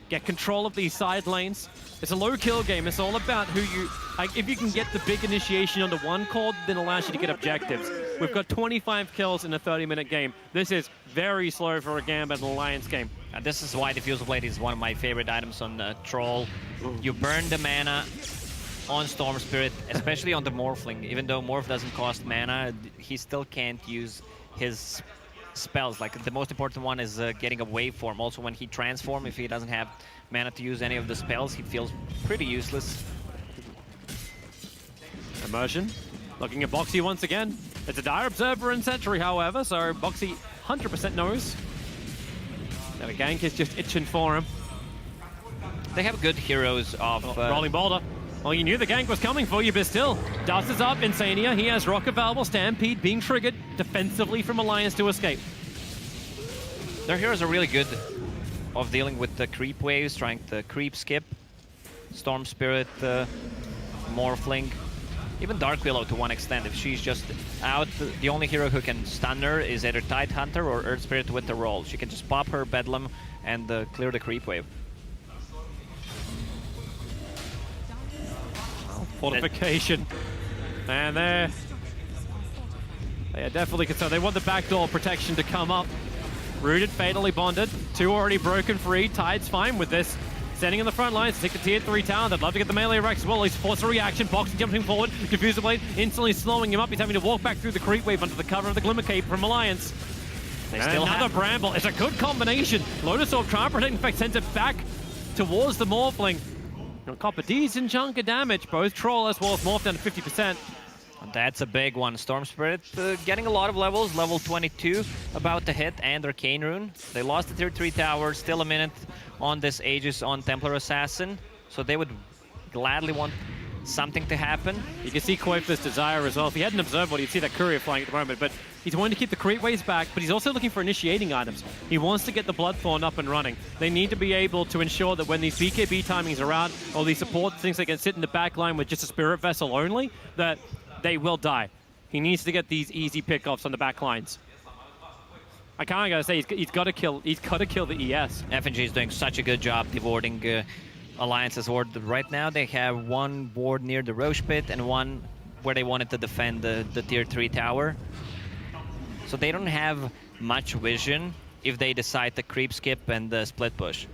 Get control of these side lanes. It's a low kill game. It's all about who you... Like, if you can get the big initiation onto one chord, then it allows you to get objectives. We've got 25 kills in a 30-minute game. This is very slow for a Gambit and Alliance game. This is why Diffusal Blade is one of my favorite items on Troll. You burn the mana on Storm Spirit, especially on the Morphling. Even though Morph doesn't cost mana, he still can't use his spells. Like, the most important one is getting a waveform. Also, when he transforms, if he doesn't have mana to use any of the spells, he feels pretty useless. Immersion. Looking at Boxy once again. It's a Dire Observer and Sentry, however, so Boxy 100% knows. Now the gank is just itching for him. They have good heroes of... Rolling Boulder. Well, you knew the gank was coming for you, but still. Dust is up, Insania. He has Rock available, Stampede being triggered defensively from Alliance to escape. Their heroes are really good of dealing with the creep waves, trying to creep skip. Storm Spirit, Morphling, even Dark Willow to one extent. If she's just out, the only hero who can stun her is either Tidehunter or Earth Spirit with the roll. She can just pop her Bedlam and clear the creep wave. Fortification. And they are definitely concerned. They want the backdoor protection to come up. Rooted, fatally bonded. 2 already broken free. Tide's fine with this. Standing in the front lines to take the tier 3 tower. They'd love to get the melee Rex as well. He's forced a reaction. Boxing jumping forward. Diffusal Blade instantly slowing him up. He's having to walk back through the creep wave under the cover of the Glimmer Cape from Alliance. Another Bramble. It's a good combination. Lotus Orb trying to protect. In fact, sends it back towards the Morphling. Copper decent chunk of damage. Both Troll as well as Morph down to 50%. That's a big one. Storm Spirit getting a lot of levels. Level 22 about to hit, and Arcane Rune. They lost the tier 3 tower. Still a minute on this Aegis on Templar Assassin. So they would gladly want something to happen. You can see Koifa's desire as well. If he hadn't observed what, you'd see that courier flying at the moment. But he's wanting to keep the creep waves back, but he's also looking for initiating items. He wants to get the Bloodthorn up and running. They need to be able to ensure that when these BKB timings are out, or these support things that can sit in the back line with just a Spirit Vessel only, that they will die. He needs to get these easy pickoffs on the back lines. I kind of gotta say he's got to kill the ES. FNG is doing such a good job dewarding Alliance's ward. Right now they have one ward near the Roche Pit and one where they wanted to defend the tier 3 tower. So they don't have much vision if they decide to creep skip and split push.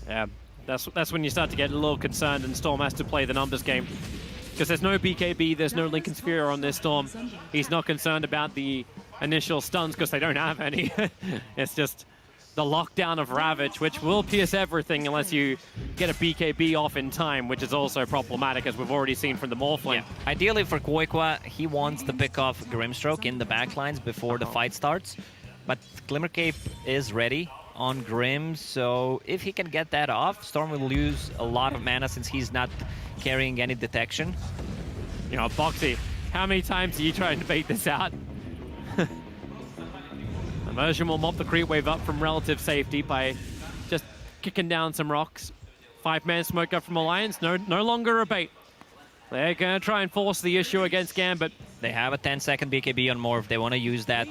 Yeah, that's when you start to get a little concerned, and Storm has to play the numbers game. Because there's no BKB, there's no Lincoln Sphere on this Storm. He's not concerned about the initial stuns because they don't have any. It's just the lockdown of Ravage, which will pierce everything unless you get a BKB off in time, which is also problematic, as we've already seen from the Morphling. Yeah. Ideally for Koikwa, he wants to pick off Grimstroke in the backlines before the fight starts, but Glimmer Cape is ready on Grim, so if he can get that off, Storm will lose a lot of mana since he's not carrying any detection. You know, Boxy, how many times are you trying to bait this out? Immersion will mop the creep wave up from relative safety by just kicking down some rocks. 5-man smoke up from Alliance, no longer a bait. They're going to try and force the issue against Gambit. They have a 10-second BKB on Morph. They want to use that.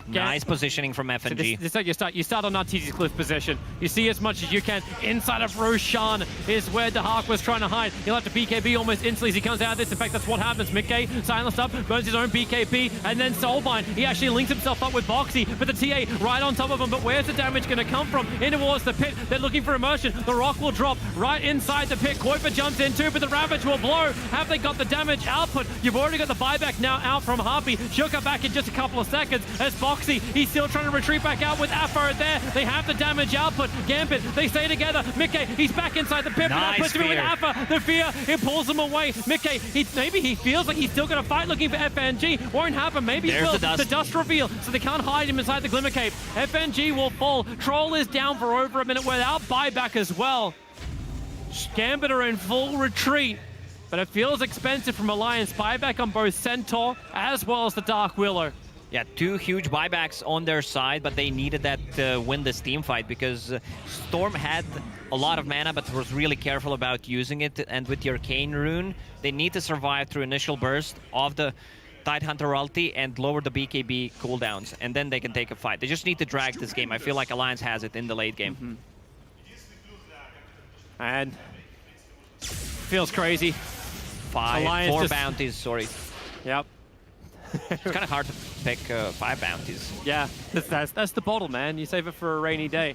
Nice positioning from FNG. So this is how you start on Arteezy's cliff position. You see as much as you can. Inside of Roshan is where Dahak was trying to hide. He'll have to BKB almost instantly as he comes out of this. In fact, that's what happens. Mickey silenced up, burns his own BKB, and then Soulbind. He actually links himself up with Boxy, but the TA right on top of him. But where's the damage going to come from? In towards the pit. They're looking for immersion. The rock will drop right inside the pit. Kuiper jumps in too, but the Ravage will blow. Have they got the damage output? You've already got the buyback now out from Harpy. She'll come back in just a couple of seconds as Boxy, he's still trying to retreat back out with Afro there. They have the damage output. Gambit, they stay together. Mickey, he's back inside the pit, but that puts him in with Afro. The fear, it pulls him away. Mickey, maybe he feels like he's still going to fight looking for FNG. Won't happen. Maybe he will. The dust reveal, so they can't hide him inside the Glimmer Cape. FNG will fall. Troll is down for over a minute without buyback as well. Gambit are in full retreat, but it feels expensive from Alliance. Buyback on both Centaur as well as the Dark Willow. Yeah, 2 huge buybacks on their side, but they needed that to win this team fight because Storm had a lot of mana, but was really careful about using it. And with the Arcane Rune, they need to survive through initial burst of the Tidehunter ulti and lower the BKB cooldowns, and then they can take a fight. They just need to drag this game. I feel like Alliance has it in the late game. And feels crazy. 4 bounties, sorry. Yep. It's kind of hard to pick 5 bounties. Yeah, that's the bottle, man. You save it for a rainy day.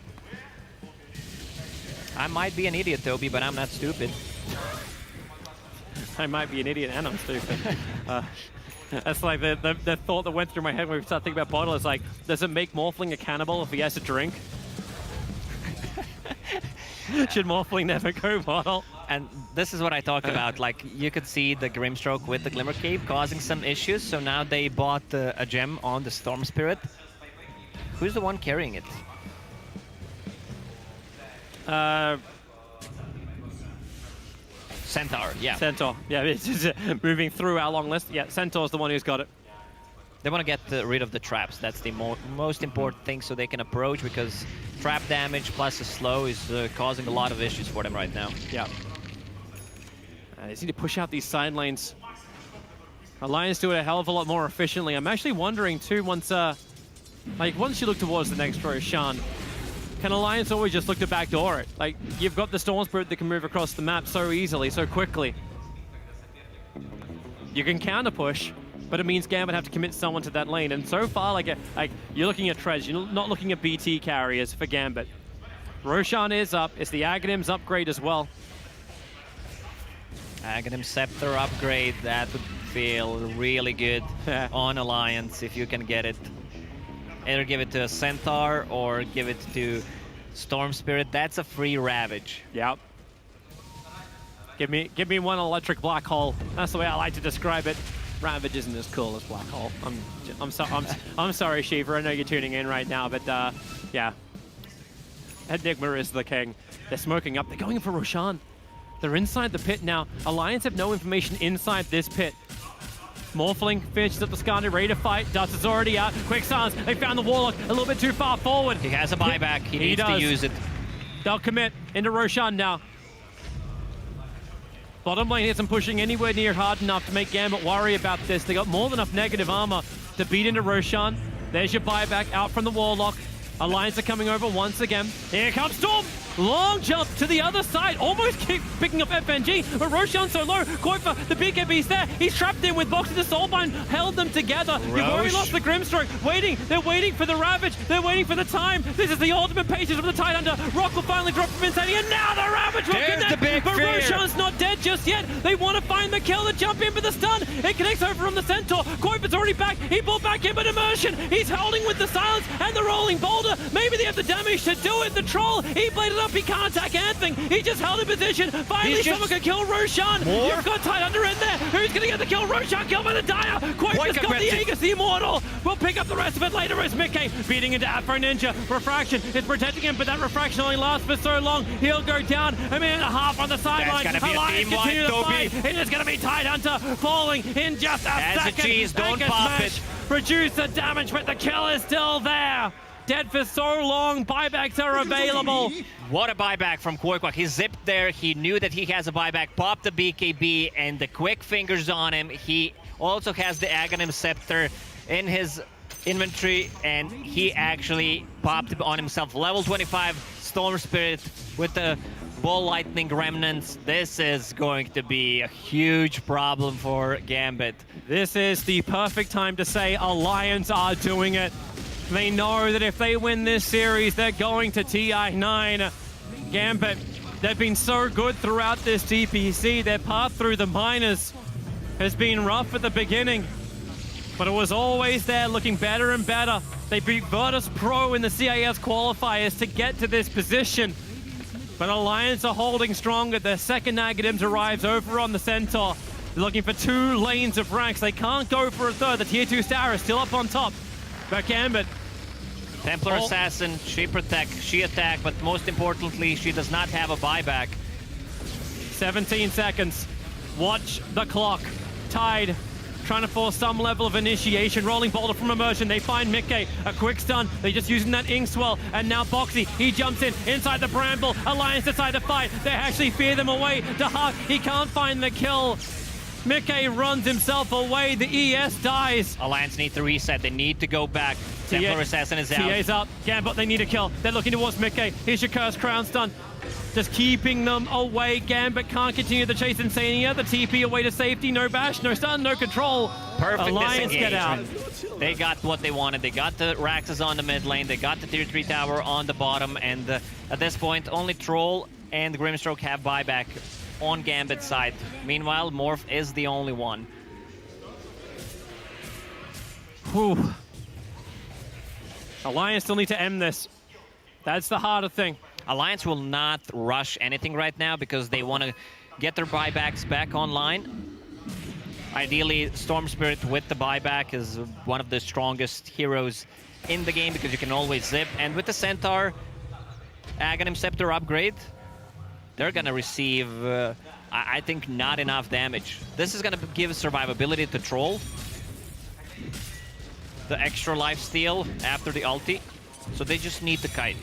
I might be an idiot, Toby, but I'm not stupid. I might be an idiot and I'm stupid. That's like the thought that went through my head when we started thinking about bottle. Is like, does it make Morphling a cannibal if he has to drink? Should Morphling never go bottle? And this is what I talked about. Like, you could see the Grimstroke with the Glimmer Cape causing some issues. So now they bought a gem on the Storm Spirit. Who's the one carrying it? Centaur, yeah. Centaur, yeah. It's just moving through our long list. Yeah, Centaur's the one who's got it. They want to get rid of the traps. That's the most important thing, so they can approach, because trap damage plus a slow is causing a lot of issues for them right now. Yeah. They need to push out these side lanes. Alliance do it a hell of a lot more efficiently. I'm actually wondering too, once you look towards the next Roshan, can Alliance always just look to backdoor it? Like, you've got the Storm Spirit that can move across the map so easily, so quickly. You can counter push, but it means Gambit have to commit someone to that lane. And so far, like you're looking at Trez, you're not looking at BT carriers for Gambit. Roshan is up. It's the Aghanim's upgrade as well. Aghanim Scepter upgrade, that would feel really good on Alliance if you can get it. Either give it to a Centaur or give it to Storm Spirit. That's a free Ravage. Yep. Give me one electric black hole. That's the way I like to describe it. Ravage isn't as cool as black hole. I'm sorry, Shiva. I know you're tuning in right now, but yeah. Enigma is the king. They're smoking up. They're going for Roshan. They're inside the pit now. Alliance have no information inside this pit. Morphling finishes up the Skandi, ready to fight. Dust is already out. Quick silence. They found the Warlock a little bit too far forward. He has a buyback. He needs to use it. They'll commit into Roshan now. Bottom lane isn't pushing anywhere near hard enough to make Gambit worry about this. They got more than enough negative armor to beat into Roshan. There's your buyback out from the Warlock. Alliance are coming over once again. Here comes Storm! Long jump to the other side, almost picking up FNG, but Roshan's so low. Koifa, the BKB's there. He's trapped in with Boxy. The Soulbind held them together. You've already lost the Grimstroke. Waiting. They're waiting for the Ravage. They're waiting for the time. This is the ultimate patience of the Tidehunter. Rock will finally drop from Insanity, and now the Ravage will connect. But Roshan's not dead just yet. They want to find the kill to jump in for the stun. It connects over from the Centaur. Koifa's already back. He pulled back in, but Immersion. He's holding with the silence and the rolling boulder. Maybe they have the damage to do it. The Troll, he bladed up. He can't attack anything. He just held in position. Finally, someone could kill Roshan. You've got Tidehunter in there. Who's going to get the kill? Roshan killed by the Dire. Koifa's got the Aegis, the Immortal. We'll pick up the rest of it later as Mickey beating into Afro Ninja. Refraction is protecting him, but that Refraction only lasts for so long. He'll go down a minute and a half on the sideline. Alliance continue to fight. It is going to be Tidehunter falling in just a second. Cheese, don't pop it. Reduce the damage, but the kill is still there. Dead for so long, buybacks are available. What a buyback from Koifa. He zipped there, he knew that he has a buyback, popped the BKB, and the quick fingers on him. He also has the Aghanim Scepter in his inventory, and he actually popped it on himself. Level 25 Storm Spirit with the Ball Lightning Remnants. This is going to be a huge problem for Gambit. This is the perfect time to say Alliance are doing it. They know that if they win this series, they're going to TI9. Gambit, they've been so good throughout this DPC. Their path through the minors has been rough at the beginning, but it was always there, looking better and better. They beat Virtus Pro in the CIS qualifiers to get to this position, but Alliance are holding strong. Their second Aghanims arrives over on the Centaur. They're looking for 2 lanes of ranks. They can't go for a third. The tier 2 star is still up on top. But Gambit, Templar Assassin, she protect, she attack, but most importantly, she does not have a buyback. 17 seconds. Watch the clock. Tide trying to force some level of initiation. Rolling boulder from Immersion. They find Mickey. A quick stun. They're just using that ink swell. And now Boxy, he jumps in inside the bramble. Alliance decide to fight. They actually fear them away. Dahak, he can't find the kill. Mickey runs himself away. The ES dies. Alliance need to reset. They need to go back. Templar Assassin is out. TA's up. Gambit, they need a kill. They're looking towards Mickey. Here's your Curse Crown stun. Just keeping them away. Gambit can't continue the chase. Insania, the TP away to safety. No bash, no stun, no control. Perfect Alliance get out. They got what they wanted. They got the Raxus on the mid lane. They got the tier 3 tower on the bottom. And at this point, only Troll and Grimstroke have buyback on Gambit's side. Meanwhile, Morph is the only one. Whew. Alliance still need to end this. That's the harder thing. Alliance will not rush anything right now because they want to get their buybacks back online. Ideally, Storm Spirit with the buyback is one of the strongest heroes in the game because you can always zip. And with the Centaur Aghanim Scepter upgrade, they're going to receive, I think, not enough damage. This is going to give survivability to Troll. The extra lifesteal after the ulti. So they just need the kite.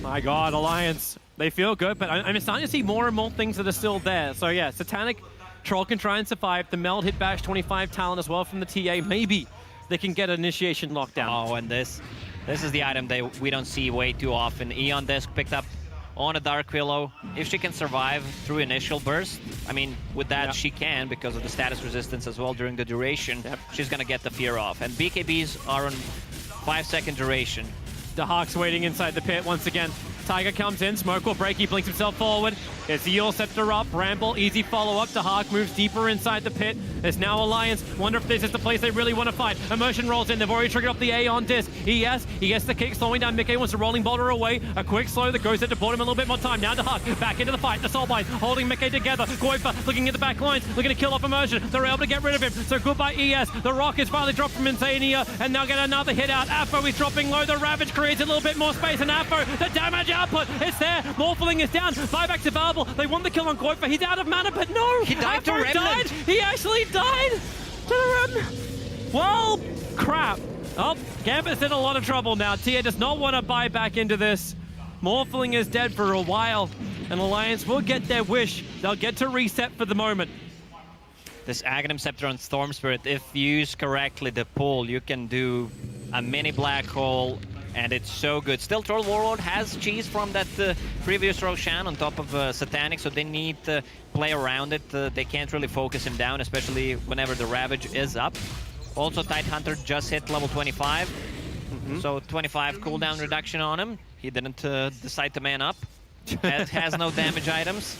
My God, Alliance. They feel good, but I'm starting to see more and more things that are still there. So yeah, Satanic, Troll can try and survive. The Meld hit bash 25 talent as well from the TA. Maybe they can get initiation lockdown. Oh, and this is the item that we don't see way too often. Eon Disc picked up on a Dark Willow. If she can survive through initial burst, I mean, with that she can because of the status resistance as well during the duration. She's gonna get the fear off. And BKBs are on 5-second duration. The Hawk's waiting inside the pit once again. Tiger comes in, Smoke will break, he blinks himself forward. There's the Eul Scepter up, Bramble, easy follow-up. The Hawk moves deeper inside the pit. There's now Alliance. Wonder if this is the place they really want to fight. Immersion rolls in, they've already triggered off the A on disc. ES, he gets the kick, slowing down Mickey, wants a rolling boulder away. A quick slow that goes in to bought him a little bit more time. Now the Hawk, back into the fight. The Soulbind holding Mickey together. Koifa looking at the back lines, looking to kill off Immersion. They're able to get rid of him, so goodbye ES. The Rock is finally dropped from Insania, and now get another hit out. Afro is dropping low. The Ravage creates a little bit more space, and Afro, the damage output, it's there. Morphling is down. Buyback's available. They want the kill on Koifa. He's out of mana, but no! He died to Afro Remnant. died! He actually died to the Remnant! Well, crap. Oh, Gambit's in a lot of trouble now. Tia does not want to buy back into this. Morphling is dead for a while, and Alliance will get their wish. They'll get to reset for the moment. This Aghanim Scepter on Storm Spirit, if used correctly, the pull, you can do a mini black hole And it's so good. Still, Troll Warlord has cheese from that previous Roshan on top of Satanic, so they need to play around it. They can't really focus him down, especially whenever the Ravage is up. Also, Tidehunter just hit level 25, so 25 cooldown reduction on him. He didn't decide to man up. Has no damage items.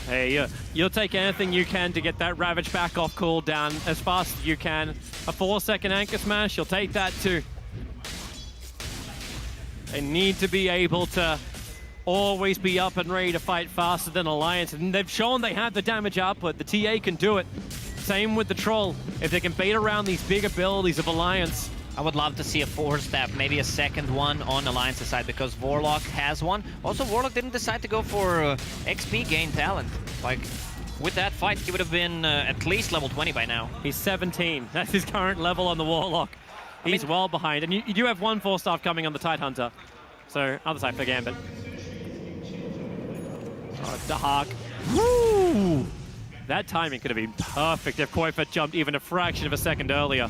Hey, you'll take anything you can to get that Ravage back off cooldown as fast as you can. A 4-second Anchor Smash, you'll take that too. They need to be able to always be up and ready to fight faster than Alliance. And they've shown they have the damage output. The TA can do it. Same with the Troll. If they can bait around these big abilities of Alliance. I would love to see a 4-step, maybe a second one on Alliance's side, because Warlock has one. Also, Warlock didn't decide to go for XP gain talent. Like, with that fight, he would have been at least level 20 by now. He's 17. That's his current level on the Warlock. He's well behind. And you do have one 4-star coming on the Tidehunter. So, other side for Gambit. Oh, Dahak. Woo! That timing could have been perfect if Kuiper jumped even a fraction of a second earlier.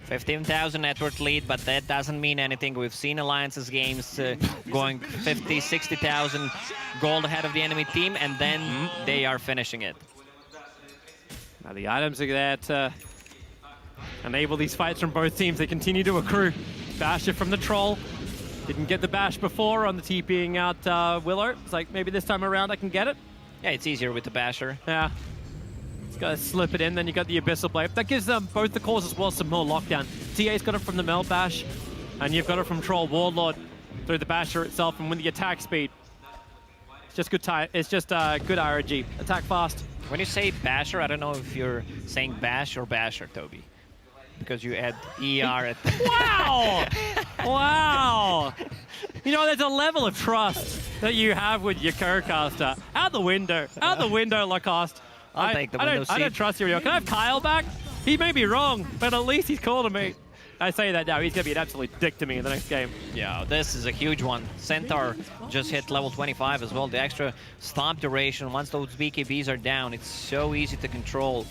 15,000 net worth lead, but that doesn't mean anything. We've seen Alliance's games going 50, 60,000 gold ahead of the enemy team, and then they are finishing it. Now the items are there to enable these fights from both teams. They continue to accrue. Basher from the Troll. Didn't get the bash before on the TPing out Willow. It's like, maybe this time around I can get it. Yeah, it's easier with the Basher. Yeah. Just gotta slip it in, then you got the Abyssal Blade. That gives them, both the cores as well, some more lockdown. TA's got it from the Meld Bash, and you've got it from Troll Warlord through the Basher itself, and with the attack speed. It's just good it's just good RNG. Attack fast. When you say Basher, I don't know if you're saying Bash or Basher, Toby. Because you add ER at Wow! Wow! You know, there's a level of trust that you have with your co-caster. Out the window. Out the window, Lacoste. I'll take the window seat. I don't trust you anymore. Can I have Kyle back? He may be wrong, but at least he's calling me. I say that now, he's going to be an absolute dick to me in the next game. Yeah, this is a huge one. Centaur just hit level 25 as well. The extra stomp duration, once those BKBs are down, it's so easy to control.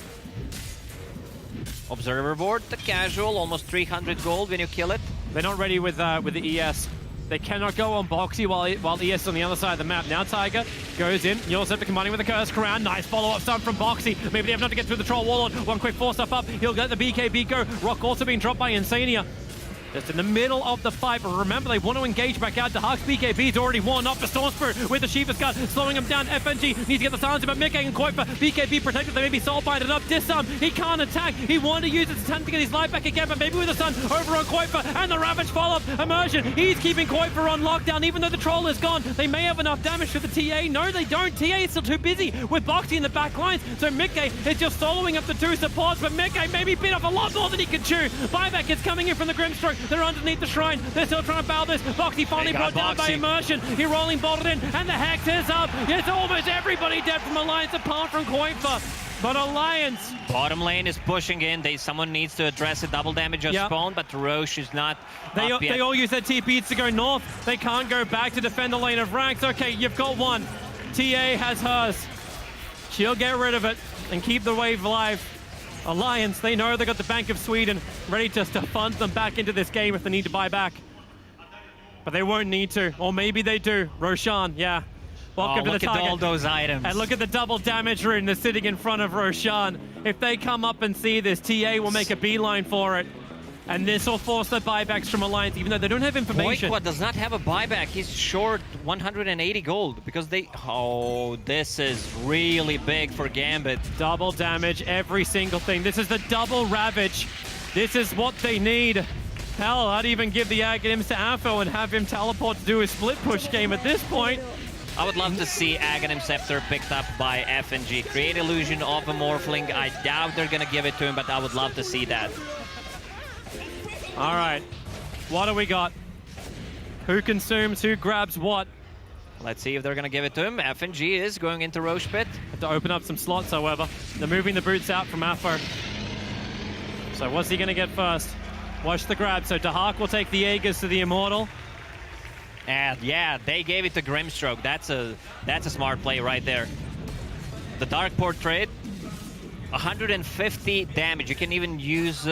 Observer board, the casual, almost 300 gold when you kill it. They're not ready with the ES. They cannot go on Boxy while ES is on the other side of the map. Now Tiger goes in. You also have to commanding with a Curse Crown. Nice follow-up stun from Boxy. Maybe they have enough to get through the Troll Warlord. One quick 4-stuff up. He'll get the BKB go. Rock also being dropped by Insania. Just in the middle of the fight, but remember, they want to engage back out. Dahak's BKB's already worn off the Storm Spirit with the Shiva's Gun, slowing him down. FNG needs to get the silencer, but Mickey and Kuiper, BKB protected. They may be soul binded up. Disarm, he can't attack. He wanted to use his attempt to get his life back again, but maybe with the Sun over on Kuiper and the Ravage follow-up. Immersion, he's keeping Kuiper on lockdown, even though the Troll is gone. They may have enough damage for the TA. No, they don't. TA is still too busy with Boxy in the back lines, so Mickey is just soloing up the two supports, but Mickey maybe bit off a lot more than he could chew. Buyback is coming in from the Grimstroke. They're underneath the shrine. They're still trying to battle this. Boxy finally brought down by Immersion. He rolling bolted in, and the Hex is up. It's almost everybody dead from Alliance apart from Kuiper. But Alliance... Bottom lane is pushing in. Someone needs to address the double damage of spawn, but Roche is not up yet. They all use their TPs to go north. They can't go back to defend the lane of ranks. Okay, you've got one. TA has hers. She'll get rid of it and keep the wave alive. Alliance, they know they got the Bank of Sweden ready just to fund them back into this game if they need to buy back. But they won't need to, or maybe they do. Roshan, yeah. Welcome to the target. Look at all those items. And look at the double damage rune that's sitting in front of Roshan. If they come up and see this, TA will make a beeline for it. And this will force the buybacks from Alliance, even though they don't have information. Boykwa does not have a buyback. He's short 180 gold because they... Oh, this is really big for Gambit. Double damage, every single thing. This is the double Ravage. This is what they need. Hell, I'd even give the Aghanims to Afo and have him teleport to do his split push game at this point. I would love to see Aghanim Scepter picked up by FNG. Create illusion of a Morphling. I doubt they're going to give it to him, but I would love to see that. All right, what do we got? Who consumes, who grabs what? Let's see if they're going to give it to him. FNG is going into Roche Pit. Have to open up some slots, however. They're moving the boots out from Afo. So what's he going to get first? Watch the grab. So Dahak will take the Aegis to the Immortal. And yeah, they gave it to Grimstroke. That's a smart play right there. The Dark Portrait, 150 damage. You can even use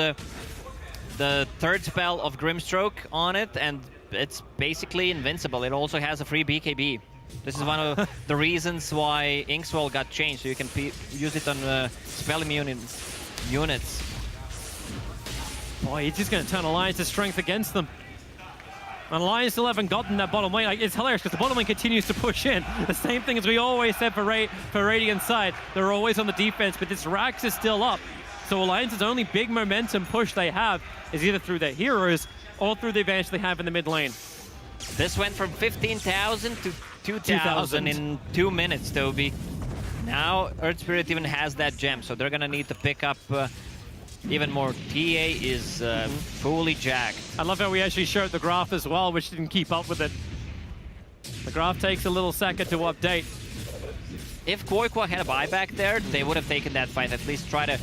the third spell of Grimstroke on it, and it's basically invincible. It also has a free BKB. This is one of the reasons why Inkswell got changed, so you can use it on spell immune units. Boy, he's just going to turn Alliance's strength against them. And Alliance still haven't gotten that bottom lane. Like, it's hilarious because the bottom lane continues to push in. The same thing as we always said for Radiant's side. They're always on the defense, but this Rax is still up. So Alliance's only big momentum push they have is either through their heroes or through the advantage they have in the mid lane. This went from 15,000 to 2,000 in 2 minutes, Toby. Now Earth Spirit even has that gem, so they're gonna need to pick up even more. TA is fully jacked. I love how we actually showed the graph as well, which didn't keep up with it. The graph takes a little second to update. If Koikwa had a buyback there, they would have taken that fight, at least try to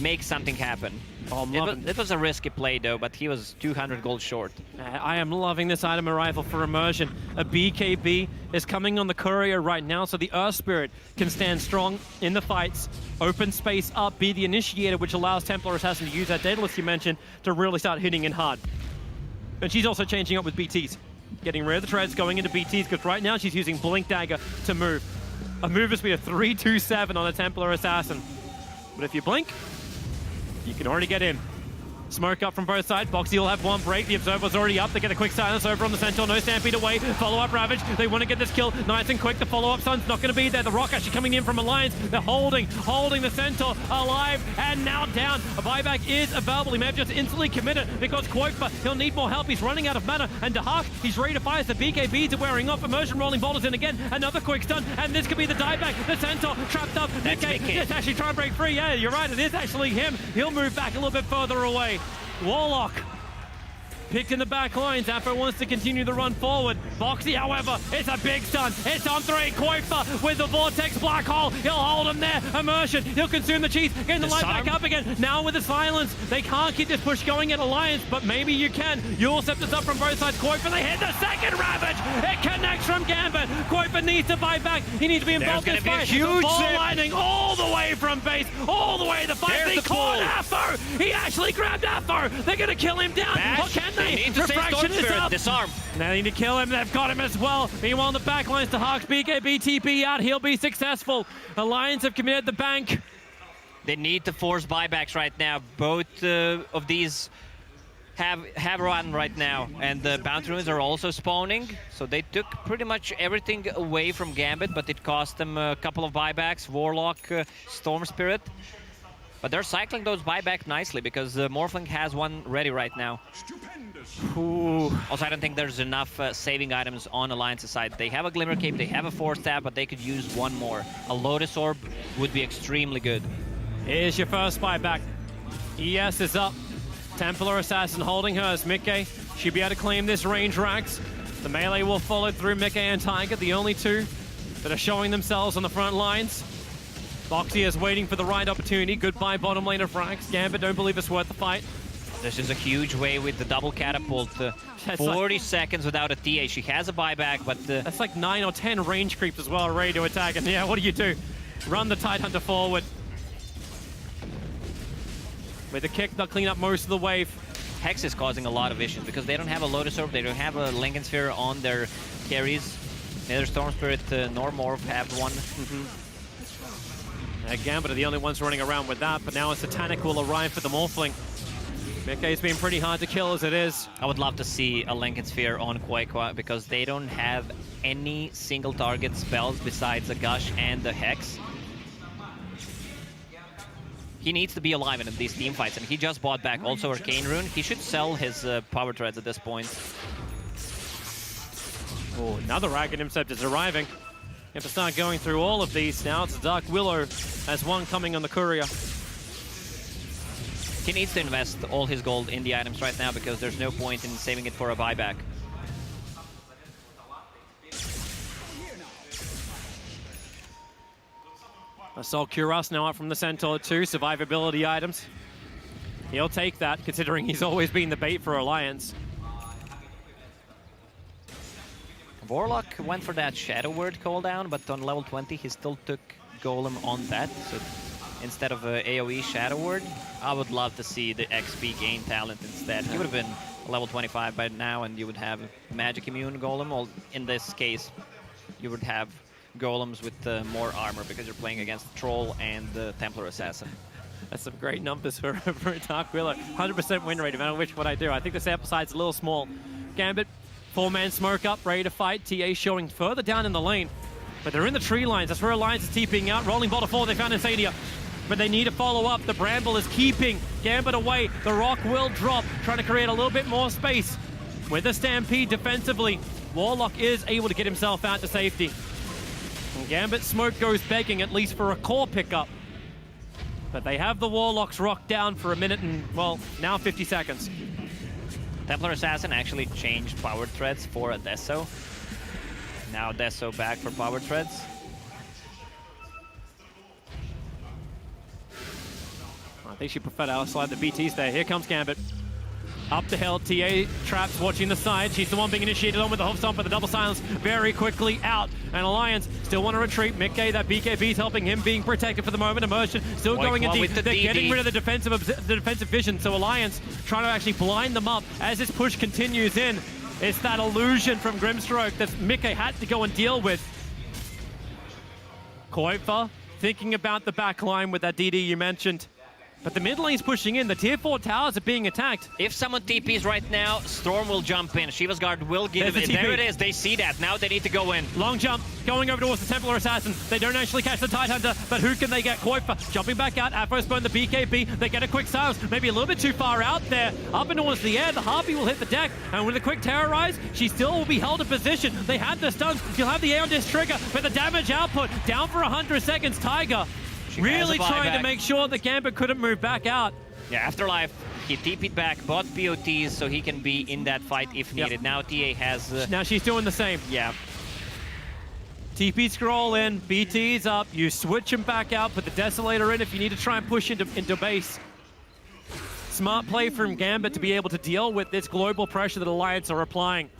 make something happen. Oh, I'm loving it was a risky play though, but he was 200 gold short. I am loving this item arrival for immersion. A BKB is coming on the courier right now, so the Earth Spirit can stand strong in the fights, open space up, be the initiator, which allows Templar Assassin to use that Daedalus you mentioned to really start hitting in hard. And she's also changing up with BTs. Getting rid of the treads, going into BTs, because right now she's using Blink Dagger to move. A mover speed of 327 on a Templar Assassin. But if you blink, you can already get in. Smoke up from both sides. Boxy will have one break. The Observer's already up. They get a quick silence over on the Centaur. No Stampede away. Follow-up Ravage. They want to get this kill nice and quick. The follow-up Sun's not going to be there. The Rock actually coming in from Alliance. They're holding the Centaur alive and now down. A buyback is available. He may have just instantly committed because Quoipa, he'll need more help. He's running out of mana. And Dahak, he's ready to fire. The BKBs are wearing off. Immersion rolling boulders in again. Another quick stun. And this could be the dieback. The Centaur trapped up. That's Just actually trying to break free. Yeah, you're right. It is actually him. He'll move back a little bit further away. Warlock picked in the back line. Zappo wants to continue the run forward. Boxy, however, it's a big stun. It's on 3. Koifa with the Vortex Black Hole. He'll hold him there. Immersion. He'll consume the cheese. Getting the light back up again. Now with the silence. They can't keep this push going at Alliance, but maybe you can. You'll set this up from both sides. Koifa, they hit the second Ravage. It connects from Gambit. Koifa needs to fight back. He needs to be involved in this fight. Huge ball lightning all the way from base. All the way to the fight. There's They the caught pull. Aphro. He actually grabbed Aphro. They're going to kill him down. Bash. Or can they? Need to save Refraction Storm is Spirit. up. Disarm. Now they need to kill him. They've got him as well. Meanwhile, on the back lines to Hawks, BKB, TP out. He'll be successful. Alliance have committed the bank. They need to force buybacks right now. Both of these have run right now, and the bounty runes are also spawning. So they took pretty much everything away from Gambit, but it cost them a couple of buybacks. Warlock, Storm Spirit. But they're cycling those buyback nicely because Morphling has one ready right now. Ooh. Also, I don't think there's enough saving items on Alliance's side. They have a Glimmer Cape, they have a Force Staff, but they could use one more. A Lotus Orb would be extremely good. Here's your first buyback. ES is up. Templar Assassin holding hers. Mickey, she'll be able to claim this range Rax. The melee will follow through Mickey and Tiger, the only two that are showing themselves on the front lines. Boxy is waiting for the right opportunity. Goodbye bottom lane of Rax. Gambit don't believe it's worth the fight. This is a huge way with the double catapult. 40 seconds without a TA. She has a buyback, but... That's like 9 or 10 range creeps as well, ready to attack. And yeah, what do? Run the Tidehunter forward. With the kick, they'll clean up most of the wave. Hex is causing a lot of issues because they don't have a Lotus Orb, they don't have a Lincoln Sphere on their carries. Neither Storm Spirit nor Morph have one. Gambit are the only ones running around with that, but now a Satanic will arrive for the Morphling. Mickey's been pretty hard to kill as it is. I would love to see a Lincoln Sphere on Quakewa because they don't have any single target spells besides the Gush and the Hex. He needs to be alive in these team fights, and he just bought back also Arcane Rune. He should sell his power treads at this point. Oh, another Ragged Intercept is arriving. You have to start going through all of these now. It's a Dark Willow as one coming on the courier. He needs to invest all his gold in the items right now because there's no point in saving it for a buyback. Assault Cuirass now up from the Centaur too. Survivability items. He'll take that considering he's always been the bait for Alliance. Warlock went for that Shadow Word cooldown, but on level 20 he still took Golem on that. So instead of a AoE Shadow Word. I would love to see the XP gain talent instead. He would have been level 25 by now, and you would have Magic Immune Golem. Well, in this case, you would have Golems with more armor because you're playing against the Troll and the Templar Assassin. That's some great numbers for Dark Willow. 100% win rate, no matter which one I do. I think the sample side's a little small. Gambit, 4-man smoke up, ready to fight. TA showing further down in the lane. But they're in the tree lines. That's where Alliance is TPing out. Rolling bottom 4, they found Insania. But they need to follow up. The Bramble is keeping Gambit away. The Rock will drop, trying to create a little bit more space. With the Stampede defensively, Warlock is able to get himself out to safety. And Gambit smoke goes begging, at least for a core pickup. But they have the Warlocks rocked down for a minute and, well, now 50 seconds. Templar Assassin actually changed power threads for a Deso. Now Deso back for power threads. I think she preferred to outslide the BTs there. Here comes Gambit. Up the hill, TA traps watching the side. She's the one being initiated on with the Hoof Stomp, but the double silence very quickly out. And Alliance still want to retreat. Mickey, that BKB's helping him being protected for the moment. Immersion still going in deep. They're getting rid of the defensive vision. So Alliance trying to actually blind them up as this push continues in. It's that illusion from Grimstroke that Mickey had to go and deal with. Koifa thinking about the back line with that DD you mentioned. But the mid lane's pushing in. The tier 4 towers are being attacked. If someone TPs right now, Storm will jump in. Shiva's Guard will give him. There it is. They see that. Now they need to go in. Long jump, going over towards the Templar Assassin. They don't actually catch the Tidehunter, but who can they get? Koifa jumping back out. Aphos burn the BKB. They get a quick silence. Maybe a little bit too far out there. Up and towards the air, the Harpy will hit the deck. And with a quick terrorize, she still will be held in position. They had the stuns. You'll have the Aeon Disc trigger, but the damage output down for 100 seconds. Tiger really trying to make sure that Gambit couldn't move back out. Yeah, Afterlife, he TP'd back, bought POTs so he can be in that fight if needed. Yep. Now TA has... now she's doing the same. Yeah. TP scroll in, BT's up, you switch him back out, put the Desolator in if you need to try and push into base. Smart play from Gambit to be able to deal with this global pressure that Alliance are applying.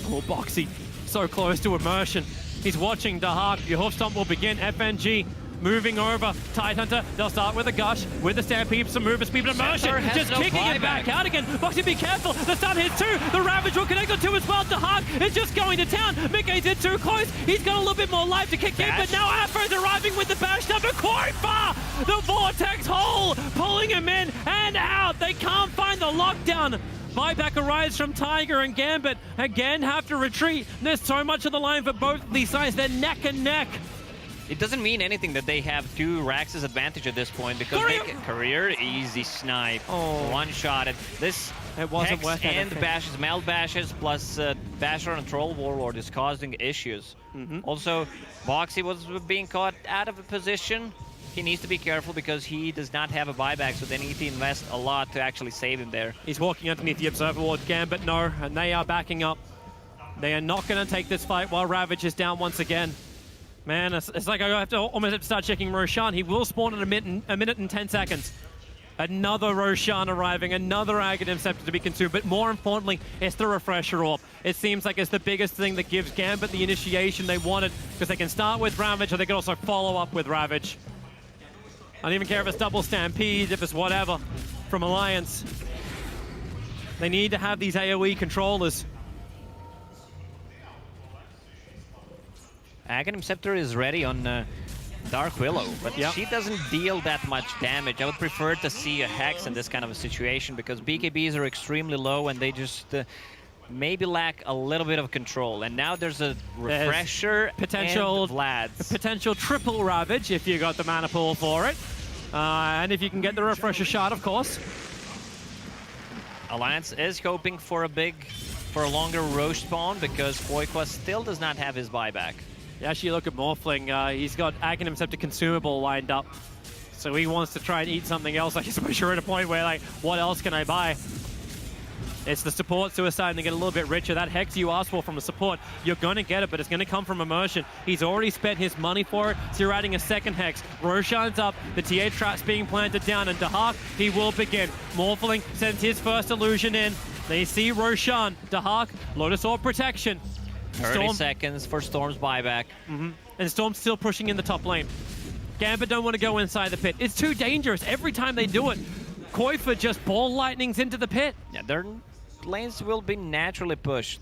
Oh, Boxy, so close to immersion. He's watching Dahak. Your Hoof Stomp will begin. FNG moving over. Tidehunter, they'll start with a Gush, with the Stampede, some movement speed, but immersion just kicking it back out again. Boxy, be careful. The stun hits too. The Ravage will connect on two as well. Dahak is just going to town. Mickey's in too close. He's got a little bit more life to kick in, but now Afro's arriving with the bash number. Koifa, the Vortex hole, pulling him in and out. They can't find the lockdown. Buyback arrives from Tiger, and Gambit again have to retreat. There's so much of the line for both of these sides. They're neck and neck. It doesn't mean anything that they have 2 Rax's advantage at this point because they can career easy snipe. Oh. One-shotted. This it wasn't Hex worth it, and bashes, meld bashes plus Basher and Troll Warlord is causing issues. Also, Boxy was being caught out of a position. He needs to be careful because he does not have a buyback, so they need to invest a lot to actually save him there. He's walking underneath the Observer Ward. Gambit, no, and they are backing up. They are not going to take this fight while Ravage is down once again. Man, it's like I have to almost start checking Roshan. He will spawn in a minute and 10 seconds. Another Roshan arriving, another Aghanim Scepter to be consumed, but more importantly, it's the Refresher Orb. It seems like it's the biggest thing that gives Gambit the initiation they wanted, because they can start with Ravage, or they can also follow up with Ravage. I don't even care if it's double Stampede, if it's whatever, from Alliance. They need to have these AoE controllers. Aghanim Scepter is ready on Dark Willow, but she doesn't deal that much damage. I would prefer to see a Hex in this kind of a situation because BKBs are extremely low and they just maybe lack a little bit of control. And now there's a Refresher potential and Vlad's. Potential triple Ravage if you got the mana pool for it. And if you can get the Refresher shot, of course. Alliance is hoping for a longer Roche spawn because Koifa still does not have his buyback. Yeah, actually look at Morphling. He's got Aghanim Scepter consumable lined up. So he wants to try and eat something else. I suppose you're at a point where, like, what else can I buy? It's the supports who are starting to get a little bit richer. That Hex you asked for from the support, you're going to get it, but it's going to come from Immersion. He's already spent his money for it, so you're adding a second Hex. Roshan's up, the TA trap's being planted down, and Dahak, he will begin. Morphling sends his first illusion in. They see Roshan, Dahak, Lotus Orb protection. 30 seconds for Storm's buyback. and Storm's still pushing in the top lane. Gambit don't want to go inside the pit. It's too dangerous. Every time they do it, Koifa just ball lightnings into the pit. Yeah, their lanes will be naturally pushed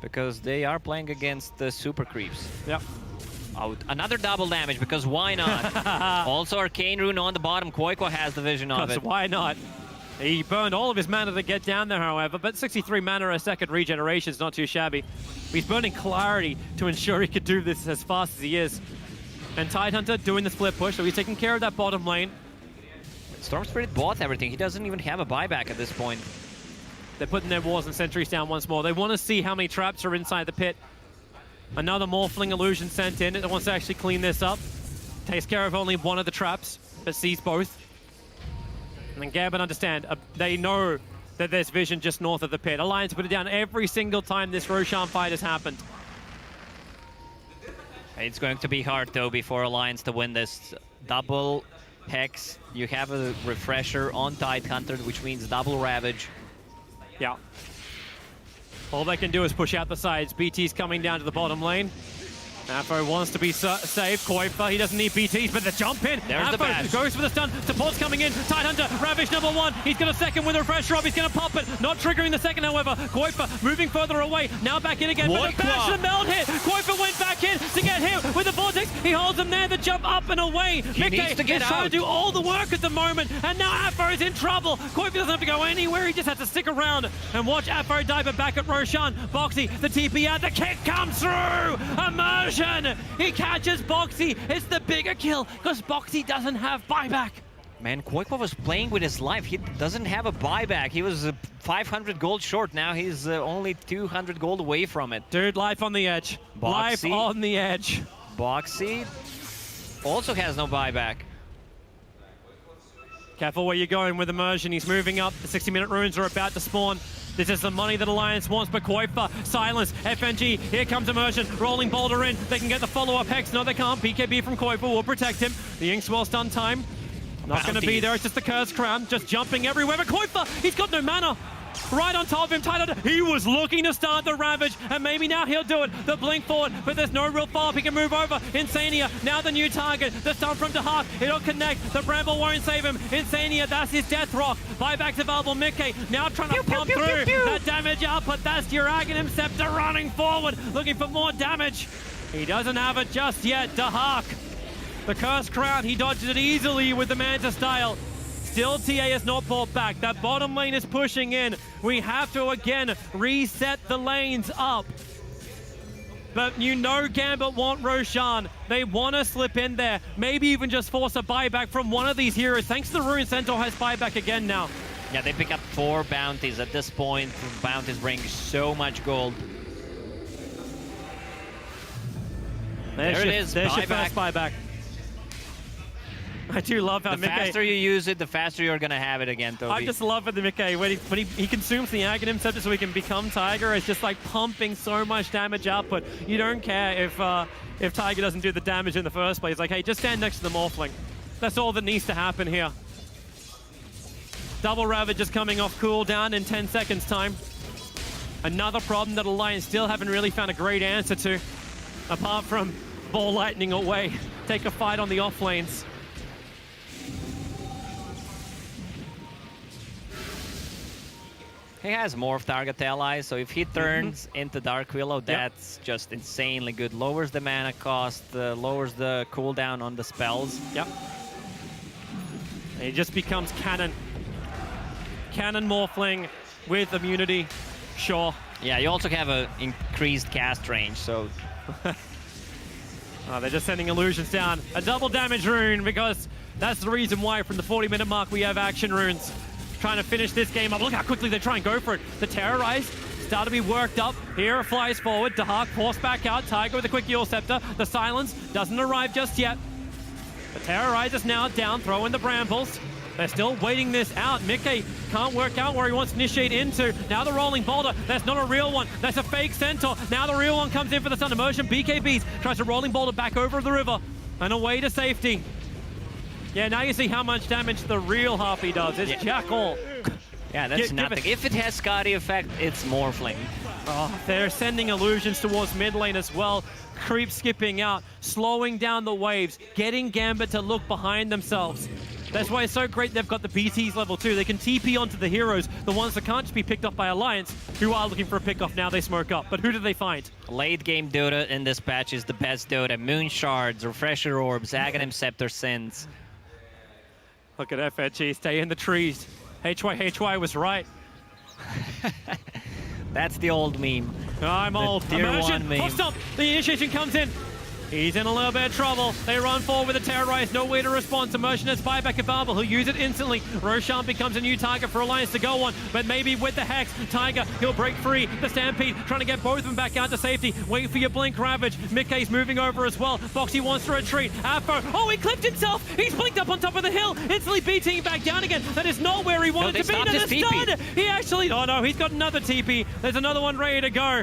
because they are playing against the super creeps. Yep. Oh, another double damage because why not? Also, Arcane Rune on the bottom. Koiko has the vision of it. Why not? He burned all of his mana to get down there, however, but 63 mana a second regeneration is not too shabby. He's burning Clarity to ensure he could do this as fast as he is. And Tidehunter doing the split push, so he's taking care of that bottom lane. Storm Spirit bought everything. He doesn't even have a buyback at this point. They're putting their walls and sentries down once more. They want to see how many traps are inside the pit. Another Morphling illusion sent in. It wants to actually clean this up. Takes care of only one of the traps, but sees both. And then Gambit understand. They know that there's vision just north of the pit. Alliance put it down every single time this Roshan fight has happened. It's going to be hard, though, before Alliance to win this. Double Hex. You have a refresher on Tidehunter, which means double Ravage. Yeah. All they can do is push out the sides. BT's coming down to the bottom lane. Afro wants to be safe. Koifa, he doesn't need BTs, but the jump in. There's the bash. Goes for the stun. Support's coming in. Tidehunter, Ravage number one. He's got a second with a refresher up. He's going to pop it. Not triggering the second, however. Koifa moving further away. Now back in again. But the bash and the meld hit. Koifa went back in to get hit with the vortex. He holds him there. The jump up and away. He needs to get is out. trying to do all the work at the moment. And now Afro is in trouble. Koifa doesn't have to go anywhere. He just has to stick around and watch Afro dive it back at Roshan. Boxy, the TP out. The kick comes through. Immersion. He catches Boxy. It's the bigger kill because Boxy doesn't have buyback. Man, Koifa was playing with his life. He doesn't have a buyback. He was 500 gold short. Now he's only 200 gold away from it. Dude, life on the edge. Life Boxy. on the edge. Boxy also has no buyback. Careful where you're going with Immersion. He's moving up. The 60-minute runes are about to spawn. This is the money that Alliance wants, but Koifa, silence, FNG, here comes Immersion, rolling Boulder in. They can get the follow-up Hex. No, they can't. BKB from Koifa will protect him. The Inkswell stun time. Not going to be there. It's just the Cursed Crown, just jumping everywhere. But Koifa, he's got no mana. Right on top of him, Tidehunter. He was looking to start the Ravage, and maybe now he'll do it. The blink forward, but there's no real follow-up. He can move over. Insania, now the new target. The stun from Dahak. It'll connect. The Bramble won't save him. Insania, that's his death rock. Buyback's available. Mickey now trying to pump through that damage output. That's your Aghanim Scepter running forward, looking for more damage. He doesn't have it just yet. Dahak, the Cursed Crown, he dodged it easily with the Manta style. Still, TA is not brought back. That bottom lane is pushing in. We have to, again, reset the lanes up. But you know Gambit want Roshan. They want to slip in there. Maybe even just force a buyback from one of these heroes. Thanks to the Rune, Centaur has buyback again now. Yeah, they pick up 4 bounties. At this point, bounties bring so much gold. There it is, There's your first buyback. I do love how the faster you use it, the faster you're going to have it again, Toby. I just love it, the Mickey, when he consumes the Aghanim Scepter so he can become Tiger. It's just like pumping so much damage output. You don't care if Tiger doesn't do the damage in the first place. Like, hey, just stand next to the Morphling. That's all that needs to happen here. Double Ravage is coming off cooldown in 10 seconds time. Another problem that Alliance still haven't really found a great answer to, apart from ball lightning away. Take a fight on the off lanes. He has Morph target allies, so if he turns into Dark Willow, that's just insanely good. Lowers the mana cost, lowers the cooldown on the spells. Yep. And he just becomes Cannon. Cannon Morphling with immunity, sure. Yeah, you also have an increased cast range, so... They're just sending illusions down. A double damage rune, because that's the reason why from the 40-minute mark we have action runes. Trying to finish this game up. Look how quickly they try and go for it. The Terrorize start to be worked up. Hero flies forward. Dahak forced back out. Tiger with a quick Eul Scepter. The Silence doesn't arrive just yet. The Terrorize is now down, throwing the Brambles. They're still waiting this out. Mickey can't work out where he wants to initiate into. Now the Rolling Boulder. That's not a real one. That's a fake Centaur. Now the real one comes in for the Sun Immersion. BKBs tries to Rolling Boulder back over the river and away to safety. Yeah, now you see how much damage the real Harpy does. It's Jackal. Yeah, that's nothing. If it has Scotty effect, it's Morphling. Oh, they're sending illusions towards mid lane as well. Creep skipping out, slowing down the waves, getting Gambit to look behind themselves. That's why it's so great they've got the BTs level 2. They can TP onto the heroes, the ones that can't just be picked off by Alliance, who are looking for a pick-off now. They smoke up. But who do they find? Late game Dota in this patch is the best Dota. Moon Shards, Refresher Orbs, Aghanim Scepter Sins. Look at FNG, stay in the trees. HY was right. That's the old meme. I'm old. Tier 1 meme. Oh, stop! The initiation comes in. He's in a little bit of trouble. They run forward with a Terrorize, no way to respond. Immersion has buyback available. He'll use it instantly. Roshan becomes a new target for Alliance to go on, but maybe with the Hex, Tiger, he'll break free. The Stampede, trying to get both of them back out to safety. Wait for your Blink Ravage. Mickey's moving over as well. Foxy wants to retreat. Afro, oh, he clipped himself. He's blinked up on top of the hill. Instantly BTing back down again. That is not where he wanted to be. No, they're He actually, oh no, he's got another TP. There's another one ready to go.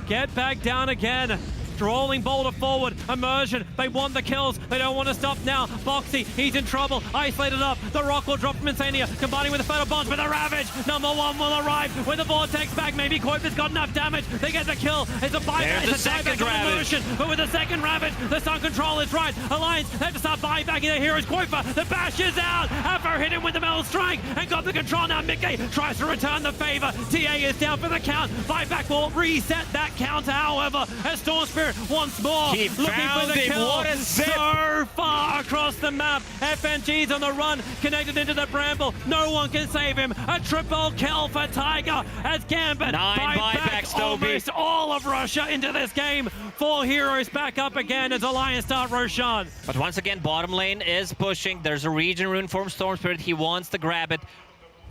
Get back down again. Rolling boulder forward, Immersion, they want the kills, they don't want to stop now. Foxy, he's in trouble, isolated up, the rock will drop from Insania, combining with the Fatal Bonds, but the Ravage, number 1 will arrive with the Vortex back, maybe Koipa's got enough damage, they get the kill, it's a buyback, it's a second Immersion, but with the second Ravage, the Sun Control is right, Alliance, they have to start buybacking their heroes, Koipa, the bash is out, Afro hit him with the Metal Strike, and got the control now, Mickey tries to return the favor, TA is down for the count, buyback will reset that counter, however, as Storm Spirit once more, he looking for the kill. What a zip. So far across the map. FNG's on the run, connected into the bramble. No one can save him. A triple kill for Tiger as Gambit buy back almost all of Russia into this game. 4 heroes back up again as Alliance start Roshan. But once again, bottom lane is pushing. There's a region rune from Storm Spirit. He wants to grab it.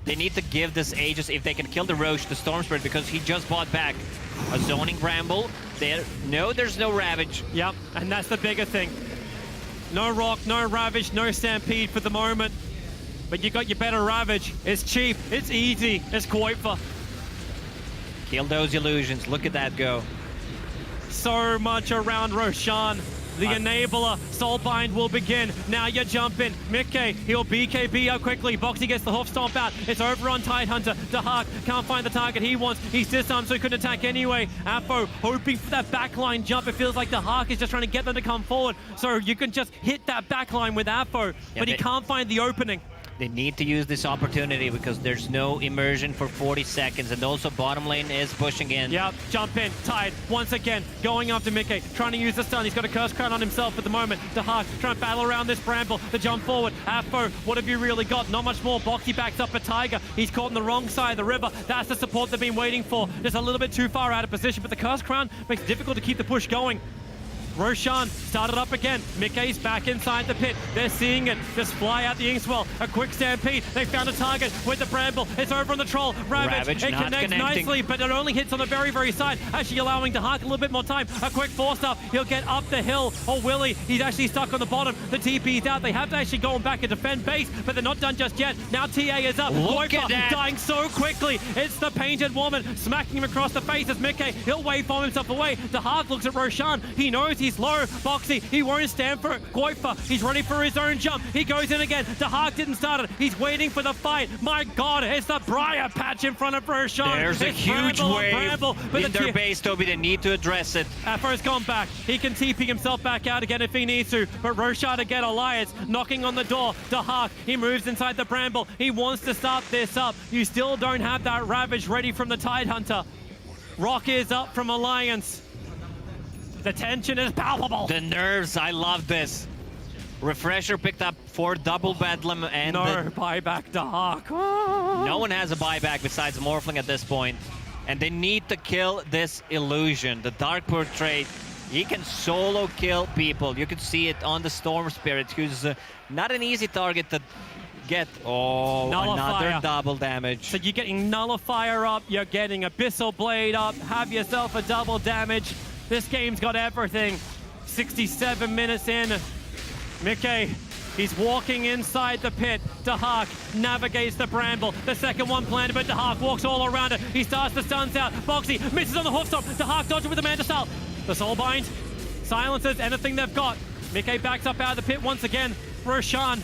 They need to give this Aegis if they can kill the Roche, the Storm Spirit, because he just bought back a zoning bramble. There's no Ravage. Yep, and that's the bigger thing. No Rock, no Ravage, no Stampede for the moment. But you got your better Ravage. It's cheap, it's easy, it's Koipa. Kill those illusions, look at that go. So much around Roshan. The enabler, Soulbind will begin. Now you jump in. Mickey, he'll BKB out quickly. Boxy gets the hoof stomp out. It's over on Tidehunter. Dahak can't find the target he wants. He's disarmed, so he couldn't attack anyway. Apo hoping for that backline jump. It feels like Dahak is just trying to get them to come forward. So you can just hit that backline with Apo, but he can't find the opening. They need to use this opportunity because there's no immersion for 40 seconds, and also bottom lane is pushing in. Yep, jump in, Tide, once again, going after Mickey, trying to use the stun. He's got a Curse Crown on himself at the moment. Dahak trying to battle around this bramble, the jump forward. Afo, what have you really got? Not much more. Boxy backs up a Tiger. He's caught on the wrong side of the river. That's the support they've been waiting for. Just a little bit too far out of position, but the Curse Crown makes it difficult to keep the push going. Roshan started up again. Mickey's back inside the pit. They're seeing it. Just fly out the Inkswell. A quick stampede. They found a target with the bramble. It's over on the troll. Ravage. It connects nicely, but it only hits on the very, very side. Actually allowing Dahak a little bit more time. A quick force up. He'll get up the hill. Or will he? He's actually stuck on the bottom. The TP's out. They have to actually go back and defend base, but they're not done just yet. Now TA is up. Look at that. Dying so quickly. It's the painted woman smacking him across the face as Mickey. He'll waveform himself away. Dahak looks at Roshan. He knows he's low. Boxy, he won't stand for it. Koipa, he's ready for his own jump. He goes in again. Dahak didn't start it. He's waiting for the fight. My God, it's the Briar patch in front of Roshan. There's a huge wave in their base, Toby. They need to address it. Afro's gone back. He can TP himself back out again if he needs to. But Roshan again, Alliance, knocking on the door. Dahak, he moves inside the bramble. He wants to start this up. You still don't have that Ravage ready from the Tidehunter. Rock is up from Alliance. The tension is palpable. The nerves, I love this. Refresher picked up 4 double Bedlam and no buyback Dahak. No one has a buyback besides Morphling at this point. And they need to kill this illusion. The Dark Portrait, he can solo kill people. You can see it on the Storm Spirit, who's not an easy target to get. Oh, Nullifier. Another double damage. So you're getting Nullifier up, you're getting Abyssal Blade up, have yourself a double damage. This game's got everything. 67 minutes in. Mickey, he's walking inside the pit. Dahak navigates the bramble. The second one planted, but Dahak walks all around it. He starts the stuns out. Boxy misses on the hoof stop. Dahak dodges with the Manta Style. The Soulbind silences anything they've got. Mickey backs up out of the pit once again. Roshan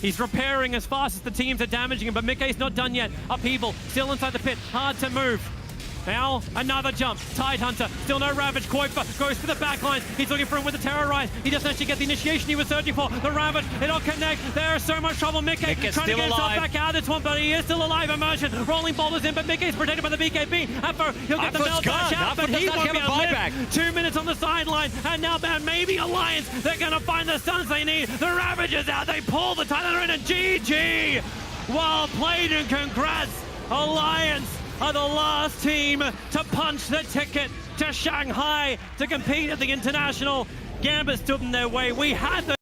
He's repairing as fast as the teams are damaging him, but Mickey's not done yet. Upheaval, still inside the pit, hard to move. Now, another jump. Tidehunter, still no Ravage. Koifa goes for the backline. He's looking for him with the Terrorize. He doesn't actually get the initiation he was searching for. The Ravage, it'll connect. There's so much trouble. Mickey trying to get himself back out of this one, but he is still alive. Immersion, rolling boulders in, but Mickey's protected by the BKB. Afro, he'll get the bell dash out, but he won't be able to live. 2 minutes on the sideline, and now maybe Alliance, they're going to find the stuns they need. The Ravage is out. They pull the Tidehunter in, and GG. Well played, and congrats. Alliance are the last team to punch the ticket to Shanghai to compete at the International. GAMBIT stood in their way. We had the